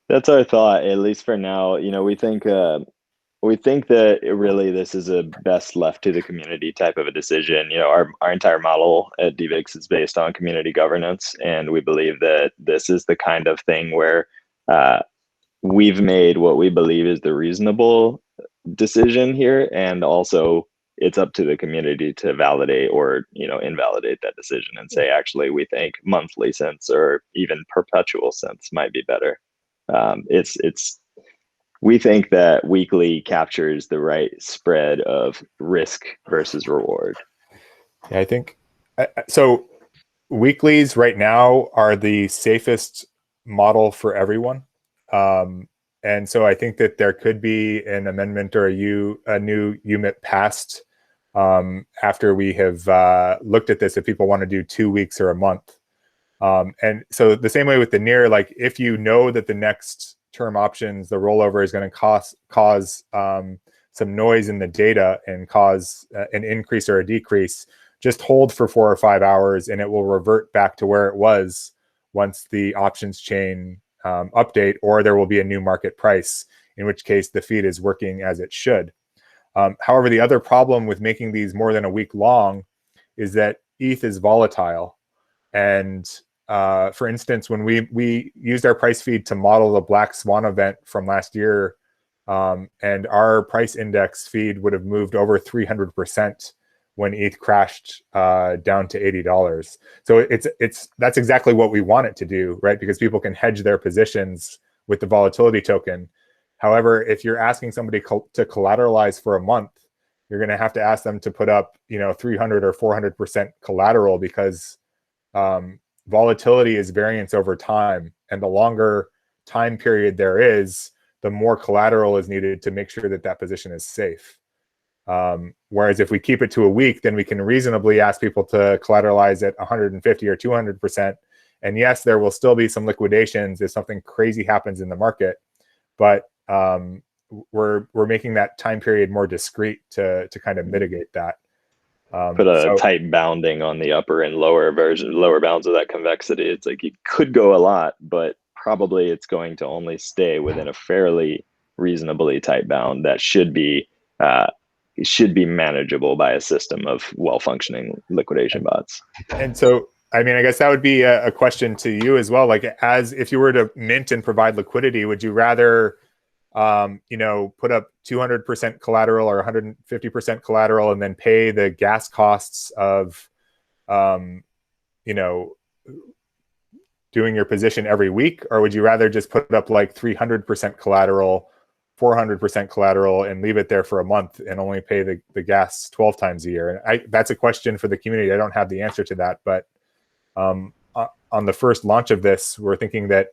That's our thought, at least for now. We think that really this is a best left to the community type of a decision. Our entire model at dVIX is based on community governance, and we believe that this is the kind of thing where we've made what we believe is the reasonable decision here, and also it's up to the community to validate or invalidate that decision and say, actually, we think monthly cents or even perpetual cents might be better. We think that weekly captures the right spread of risk versus reward. Yeah, I think so. Weeklies right now are the safest model for everyone. And so I think that there could be an amendment or a new UMIP passed after we have looked at this, if people want to do 2 weeks or a month. And so the same way with the near, like if you know that the next term options, the rollover is going to cause some noise in the data and cause an increase or a decrease, just hold for 4 or 5 hours and it will revert back to where it was once the options chain update, or there will be a new market price, in which case the feed is working as it should. However, the other problem with making these more than a week long is that ETH is volatile, and for instance, when we used our price feed to model the black swan event from last year, and our price index feed would have moved over 300% when ETH crashed down to $80. So that's exactly what we want it to do, right? Because people can hedge their positions with the volatility token. However, if you're asking somebody to collateralize for a month, you're going to have to ask them to put up, 300 or 400% collateral, because volatility is variance over time, and the longer time period there is, the more collateral is needed to make sure that that position is safe. Whereas if we keep it to a week, then we can reasonably ask people to collateralize at 150 or 200%. And yes, there will still be some liquidations if something crazy happens in the market, but we're making that time period more discrete to kind of mitigate that. Put a tight bounding on the upper and lower bounds of that convexity. It's like it could go a lot, but probably it's going to only stay within a fairly reasonably tight bound that should be manageable by a system of well-functioning liquidation bots. And so, I mean, I guess that would be a question to you as well. Like, as if you were to mint and provide liquidity, would you rather, put up 200% collateral or 150% collateral and then pay the gas costs of, doing your position every week? Or would you rather just put up like 300% collateral, 400% collateral, and leave it there for a month and only pay the gas 12 times a year? And that's a question for the community. I don't have the answer to that, but on the first launch of this, we're thinking that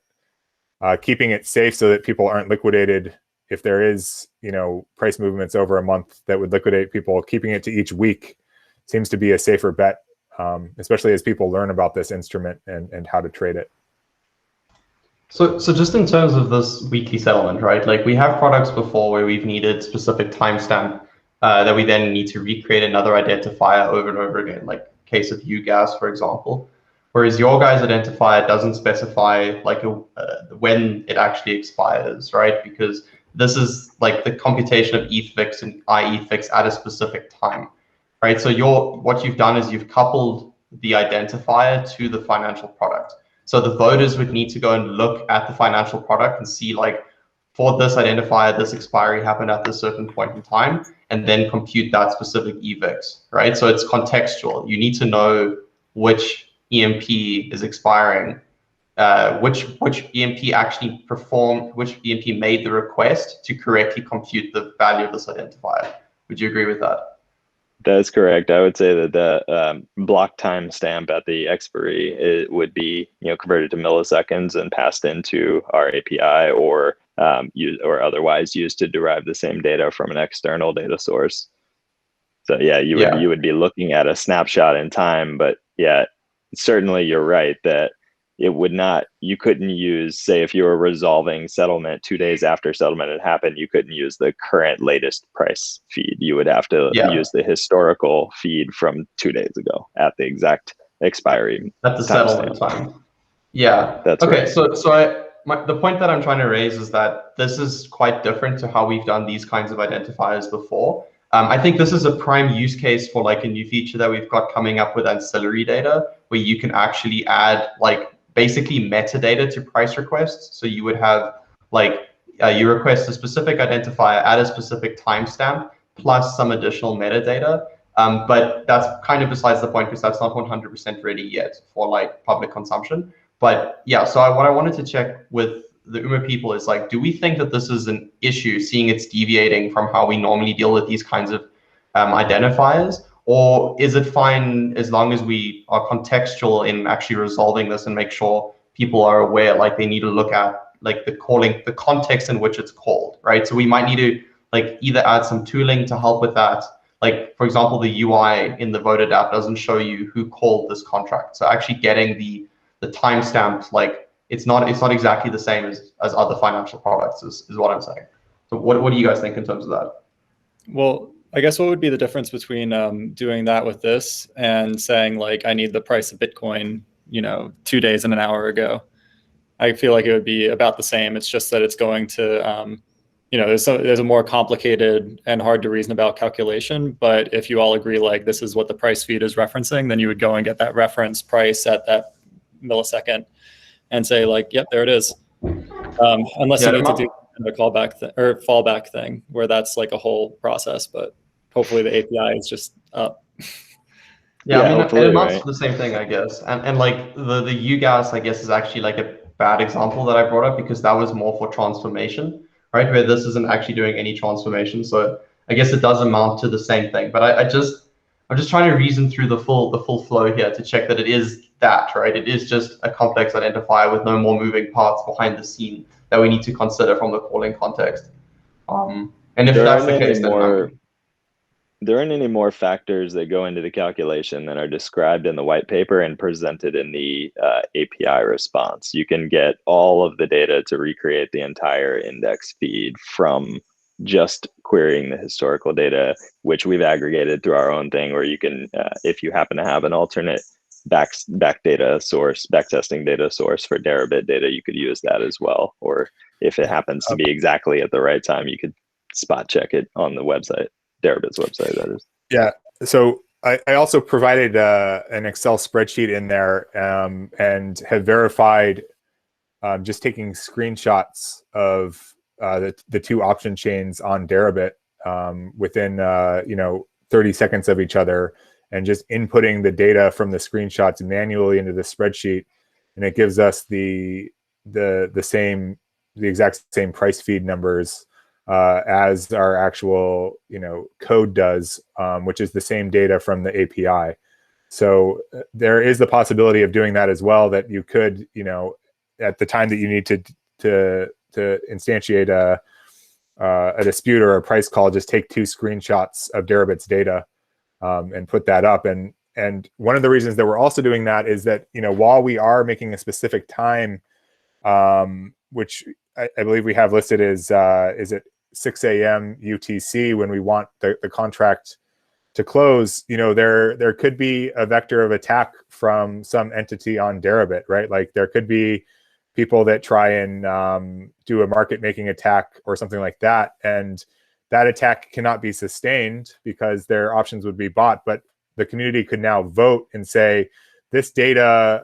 keeping it safe so that people aren't liquidated if there is, price movements over a month that would liquidate people, keeping it to each week seems to be a safer bet, especially as people learn about this instrument and how to trade it. So just in terms of this weekly settlement, right? Like, we have products before where we've needed specific timestamp that we then need to recreate another identifier over and over again, like case of UGAS, for example. Whereas your guys' identifier doesn't specify like when it actually expires, right? Because this is like the computation of ethVIX and iethVIX at a specific time, right? So what you've done is you've coupled the identifier to the financial product. So the voters would need to go and look at the financial product and see, like, for this identifier, this expiry happened at this certain point in time, and then compute that specific ethVIX, right? So it's contextual. You need to know which EMP is expiring, which EMP actually performed, which EMP made the request to correctly compute the value of this identifier. Would you agree with that? That's correct. I would say that the block time stamp at the expiry would be converted to milliseconds and passed into our API, or otherwise used to derive the same data from an external data source. So yeah, you would be looking at a snapshot in time, but yeah, certainly you're right that it would not, you couldn't use, say, if you were resolving settlement 2 days after settlement had happened, you couldn't use the current latest price feed. You would have to use the historical feed from 2 days ago at the exact expiry. At the settlement time. Yeah. That's okay. Right. So the point that I'm trying to raise is that this is quite different to how we've done these kinds of identifiers before. I think this is a prime use case for like a new feature that we've got coming up with ancillary data, where you can actually add like basically metadata to price requests. So you would have like you request a specific identifier at a specific timestamp plus some additional metadata. But that's kind of besides the point, because that's not 100% ready yet for like public consumption. But yeah, so what I wanted to check with the UMIP people is like, do we think that this is an issue, seeing it's deviating from how we normally deal with these kinds of identifiers? Or is it fine as long as we are contextual in actually resolving this and make sure people are aware, like they need to look at like the context in which it's called, right? So we might need to like either add some tooling to help with that. Like, for example, the UI in the voted app doesn't show you who called this contract. So actually getting the timestamps, like it's not exactly the same as other financial products is what I'm saying. So what do you guys think in terms of that? Well, I guess what would be the difference between doing that with this and saying like, I need the price of Bitcoin, 2 days and an hour ago? I feel like it would be about the same. It's just that it's going to, there's a more complicated and hard to reason about calculation. But if you all agree, like this is what the price feed is referencing, then you would go and get that reference price at that, millisecond and say like, yep, there it is. Unless you need to do a callback or fallback thing where that's like a whole process, but hopefully the API is just up. Yeah, I mean, it amounts to the same thing, I guess. And like the UGAS, I guess, is actually like a bad example that I brought up because that was more for transformation, right? Where this isn't actually doing any transformation. So I guess it does amount to the same thing. But I'm just trying to reason through the full flow here to check that it is that, right? It is just a complex identifier with no more moving parts behind the scene that we need to consider from the calling context. And if that's the case, then there aren't any more factors that go into the calculation that are described in the white paper and presented in the API response. You can get all of the data to recreate the entire index feed from just querying the historical data, which we've aggregated through our own thing, or you can, if you happen to have an alternate back data source, backtesting data source for Deribit data, you could use that as well. Or if it happens to be exactly at the right time, you could spot check it on the website. Deribit's website, that is. Yeah. So I also provided an Excel spreadsheet in there and have verified just taking screenshots of the two option chains on Deribit within 30 seconds of each other, and just inputting the data from the screenshots manually into the spreadsheet, and it gives us the exact same price feed numbers as our actual code does, which is the same data from the API. So there is the possibility of doing that as well, that you could, at the time that you need to instantiate a dispute or a price call, just take two screenshots of Deribit's data and put that up. And one of the reasons that we're also doing that is that, while we are making a specific time, which I believe we have listed as, is it 6 a.m. UTC when we want the contract to close, there could be a vector of attack from some entity on Deribit, right? Like there could be people that try and do a market making attack or something like that. And that attack cannot be sustained because their options would be bought. But the community could now vote and say, this data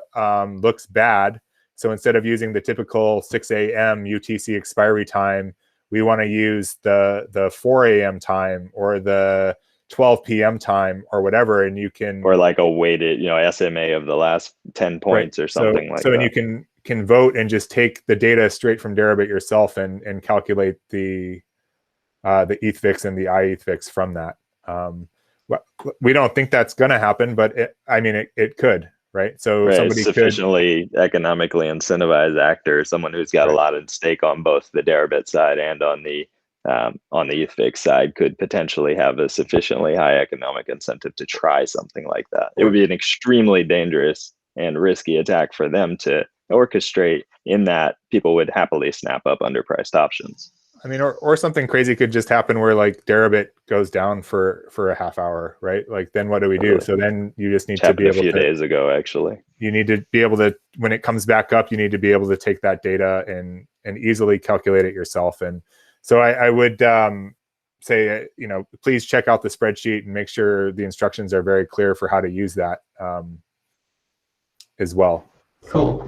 looks bad. So instead of using the typical 6 a.m. UTC expiry time, we want to use the 4 a.m. time or the 12 p.m. time or whatever, and you can, or like a weighted, SMA of the last 10 points or something like that. So and you can vote and just take the data straight from Deribit yourself and calculate the ethVIX and the iethVIX from that. We don't think that's going to happen, but it could, right? So somebody sufficiently economically incentivized actor, someone who's got a lot at stake on both the Deribit side and on the ethVIX side, could potentially have a sufficiently high economic incentive to try something like that. It would be an extremely dangerous and risky attack for them to orchestrate, in that people would happily snap up underpriced options. Or something crazy could just happen where like Deribit goes down for a half hour, right? Like then what do we do? So then you just need to be able to, a few days ago, actually. You need to be able to, when it comes back up, you need to be able to take that data and easily calculate it yourself. And so I would say, please check out the spreadsheet and make sure the instructions are very clear for how to use that as well. Cool.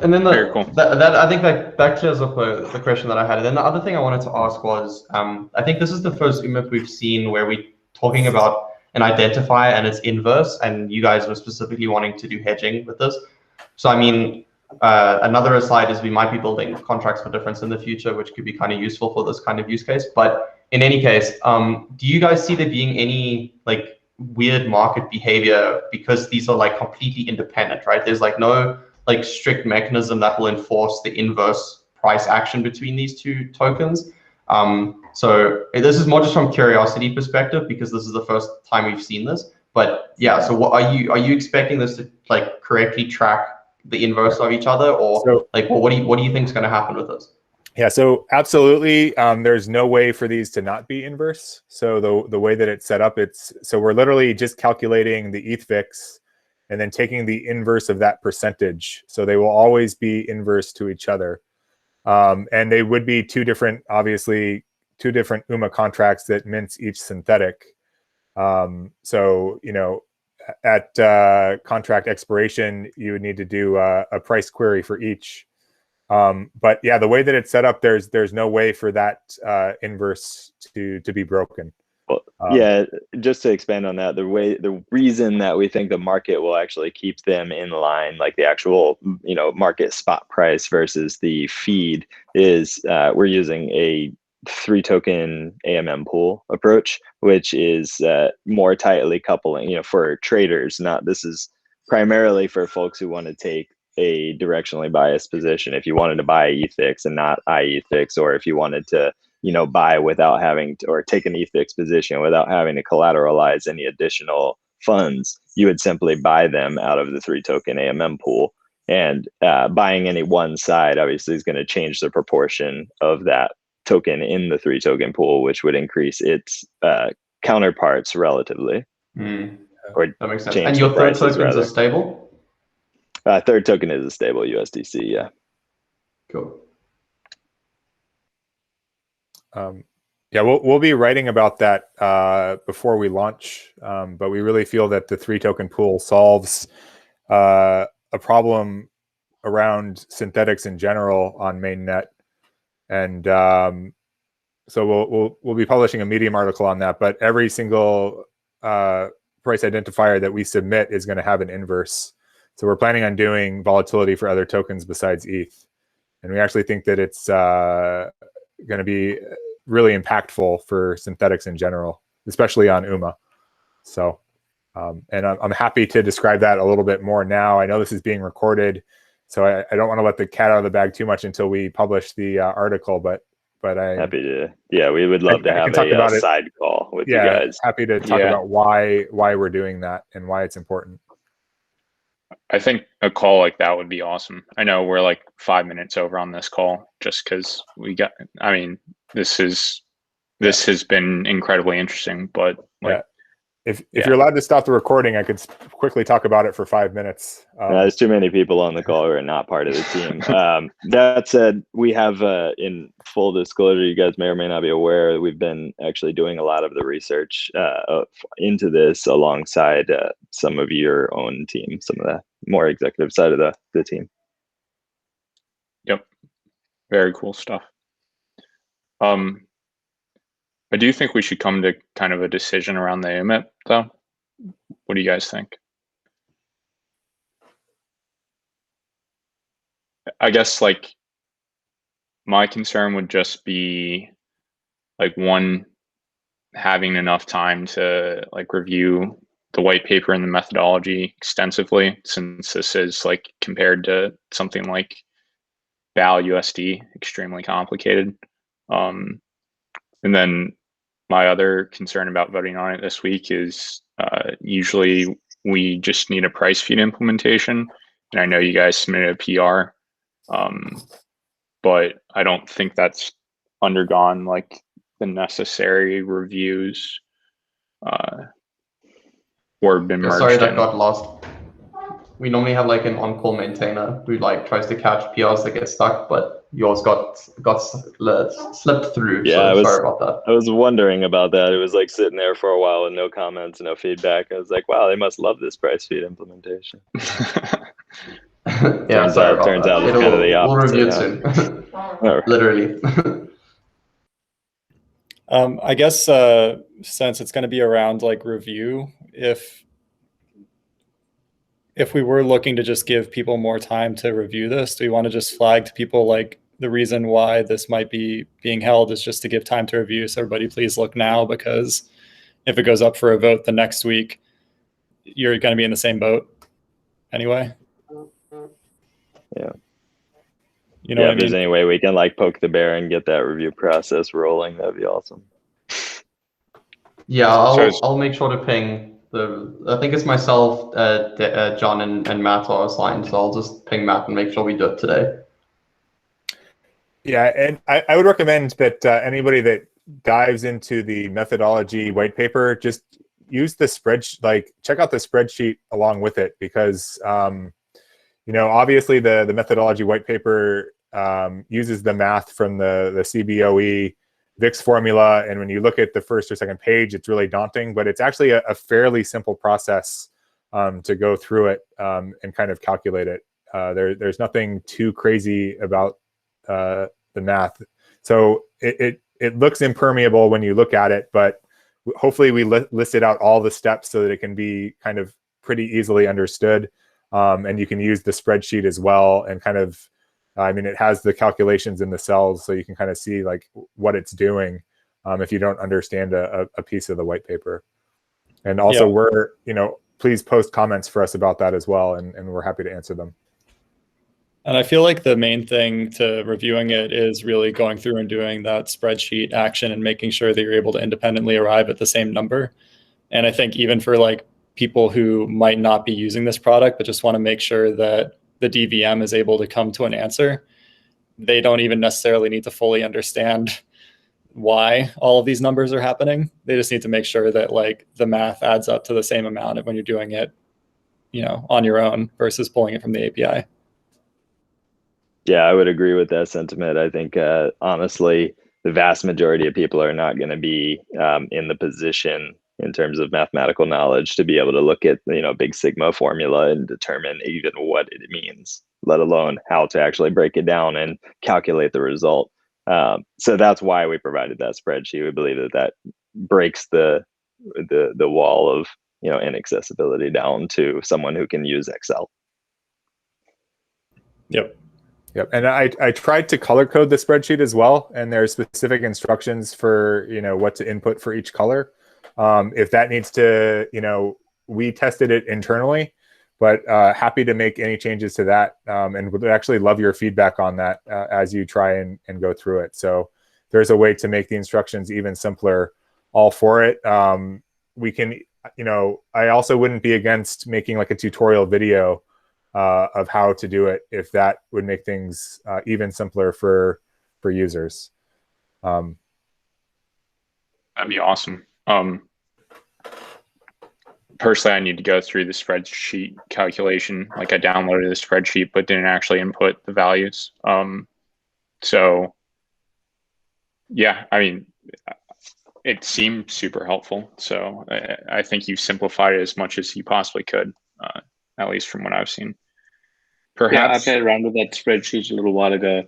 And then that I think that clears up the question that I had. And then the other thing I wanted to ask was, I think this is the first UMIP we've seen where we're talking about an identifier and its inverse, and you guys were specifically wanting to do hedging with this. So another aside is we might be building contracts for difference in the future, which could be kind of useful for this kind of use case. But in any case, do you guys see there being any like weird market behavior because these are like completely independent, right? There's like no like strict mechanism that will enforce the inverse price action between these two tokens. So this is more just from curiosity perspective, because this is the first time we've seen this. But yeah, so what are you expecting this to like correctly track the inverse of each other, or what do you think is going to happen with this? Yeah, so absolutely, there's no way for these to not be inverse. So the way that it's set up, so we're literally just calculating the ethVIX and then taking the inverse of that percentage. So they will always be inverse to each other. And they would be two different UMA contracts that mints each synthetic. So, at contract expiration, you would need to do a price query for each. But yeah, the way that it's set up, there's no way for that inverse to be broken. Well, yeah, just to expand on that, the reason that we think the market will actually keep them in line, like the actual, market spot price versus the feed, is we're using a 3-token AMM pool approach, which is more tightly coupling, for traders. This is primarily for folks who want to take a directionally biased position. If you wanted to buy ethVIX and not iethVIX, or if you wanted to, buy without having to, or take an ethVIX position without having to collateralize any additional funds, you would simply buy them out of the 3-token AMM pool. And buying any one side obviously is going to change the proportion of that token in the 3-token pool, which would increase its counterparts relatively. Or that makes sense. And your third tokens are stable? Third token is a stable USDC, yeah. Cool. Yeah, we'll be writing about that before we launch, but we really feel that the 3-token pool solves a problem around synthetics in general on mainnet, and so we'll be publishing a Medium article on that. But every single price identifier that we submit is going to have an inverse. So we're planning on doing volatility for other tokens besides ETH, and we actually think that it's going to be really impactful for synthetics in general, especially on UMA. So, and I'm happy to describe that a little bit more now. I know this is being recorded, so I don't want to let the cat out of the bag too much until we publish the article, but I'm happy to, yeah, we would love to have a side call with you guys. Happy to talk about why we're doing that and why it's important. I think a call like that would be awesome. I know we're like 5 minutes over on this call just because this has been incredibly interesting, but if you're allowed to stop the recording, I could quickly talk about it for 5 minutes. There's too many people on the call who are not part of the team. That said, we have, in full disclosure, you guys may or may not be aware, we've been actually doing a lot of the research into this alongside some of your own team, some of the more executive side of the team. Yep. Very cool stuff. I do think we should come to kind of a decision around the UMIP, though. What do you guys think? I guess like my concern would just be like one, having enough time to like review the white paper and the methodology extensively, since this is like compared to something like BALUSD, extremely complicated. And then my other concern about voting on it this week is usually we just need a price feed implementation. And I know you guys submitted a PR, but I don't think that's undergone like the necessary reviews or been merged. Sorry, that got lost. We normally have like an on-call maintainer who like tries to catch PRs that get stuck, but yours got slipped through. Yeah, so sorry about that. I was wondering about that. It was like sitting there for a while with no comments, no feedback. I was like, wow, they must love this price feed implementation. Yeah, turns out it's kind of the opposite. We'll review it soon. Literally. I guess since it's going to be around like review, if we were looking to just give people more time to review this, do we want to just flag to people like the reason why this might be being held is just to give time to review? So everybody please look now, because if it goes up for a vote the next week, you're going to be in the same boat anyway. Yeah. You know, if there's any way we can like poke the bear and get that review process rolling, that'd be awesome. Yeah, I'll make sure to ping I think it's myself, John and Matt are assigned, so I'll just ping Matt and make sure we do it today. Yeah, and I would recommend that anybody that dives into the methodology white paper, just use the spreadsheet, like check out the spreadsheet along with it, because obviously the methodology white paper uses the math from the CBOE VIX formula, and when you look at the first or second page, it's really daunting, but it's actually a fairly simple process to go through it and kind of calculate it. There's nothing too crazy about the math. So it looks impermeable when you look at it, but hopefully we listed out all the steps so that it can be kind of pretty easily understood. And you can use the spreadsheet as well, and kind of, I mean, it has the calculations in the cells, so you can kind of see like what it's doing if you don't understand a piece of the white paper. And also we're, please post comments for us about that as well, and we're happy to answer them. And I feel like the main thing to reviewing it is really going through and doing that spreadsheet action and making sure that you're able to independently arrive at the same number. And I think even for like people who might not be using this product, but just want to make sure that the DVM is able to come to an answer, they don't even necessarily need to fully understand why all of these numbers are happening. They just need to make sure that like the math adds up to the same amount when you're doing it, on your own versus pulling it from the API. Yeah, I would agree with that sentiment. I think, honestly, the vast majority of people are not going to be in the position in terms of mathematical knowledge to be able to look at, Big Sigma formula and determine even what it means, let alone how to actually break it down and calculate the result. So that's why we provided that spreadsheet. We believe that breaks the wall of, inaccessibility down to someone who can use Excel. Yep. And I tried to color code the spreadsheet as well, and there's specific instructions for what to input for each color. If that needs to, we tested it internally, but happy to make any changes to that, and would actually love your feedback on that as you try and go through it. So there's a way to make the instructions even simpler. All for it. We can, I also wouldn't be against making like a tutorial video of how to do it, if that would make things even simpler for users. That'd be awesome. Personally, I need to go through the spreadsheet calculation. Like I downloaded the spreadsheet, but didn't actually input the values. So yeah, I mean, it seemed super helpful. So I think you've simplified it as much as you possibly could, at least from what I've seen. Perhaps I played around with that spreadsheet a little while ago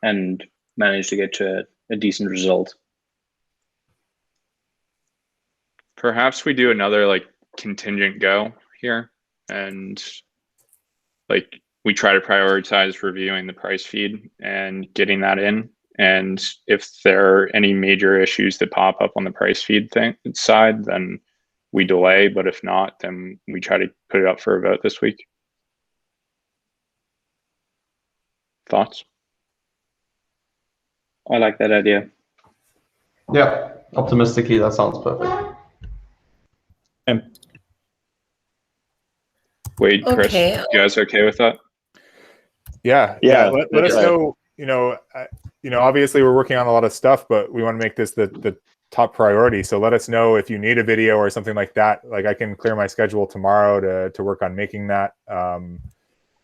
and managed to get to a decent result. Perhaps we do another like contingent go here, and like we try to prioritize reviewing the price feed and getting that in. And if there are any major issues that pop up on the price feed side, then we delay. But if not, then we try to put it up for a vote this week. Thoughts? I like that idea. Yeah, optimistically, that sounds perfect. Wade, Chris, you guys okay with that? Yeah. Let us know. Obviously we're working on a lot of stuff, but we want to make this the top priority. So let us know if you need a video or something like that. Like I can clear my schedule tomorrow to work on making that.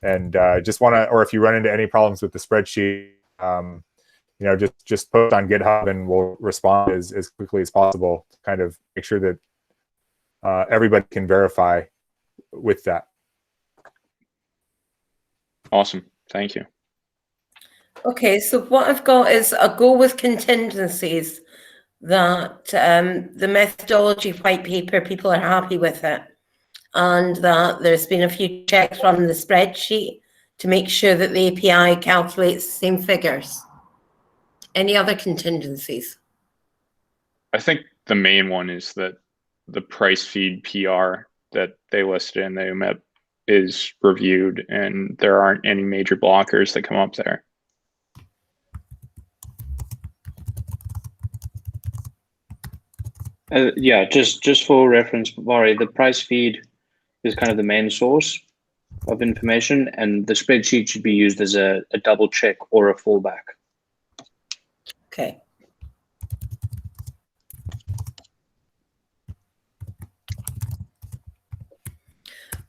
And just want to, or if you run into any problems with the spreadsheet, just post on GitHub and we'll respond as quickly as possible to kind of make sure that everybody can verify with that. Awesome. Thank you. Okay, so what I've got is a go with contingencies that the methodology white paper, people are happy with it. And that there's been a few checks from the spreadsheet to make sure that the API calculates the same figures. Any other contingencies? I think the main one is that the price feed PR that they listed in the UMIP is reviewed and there aren't any major blockers that come up there. Yeah, just for reference, Vari, the price feed is kind of the main source of information, and the spreadsheet should be used as a double check or a fallback. Okay.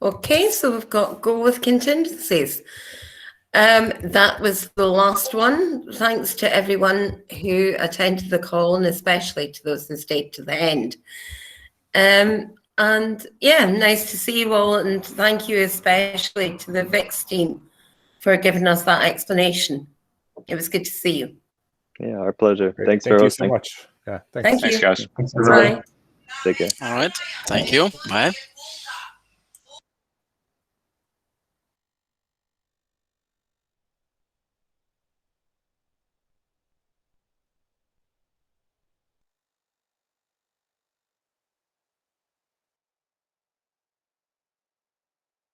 Okay, so we've got go with contingencies. That was the last one. Thanks to everyone who attended the call, and especially to those who stayed to the end. And yeah, nice to see you all, and thank you especially to the VIX team for giving us that explanation. It was good to see you. Yeah, our pleasure. Great. Thanks Thank for you hosting. so much. Yeah, thanks. Thank Thanks, you. guys. Thanks, everybody. Bye. Take care. All right. Thank you. Bye.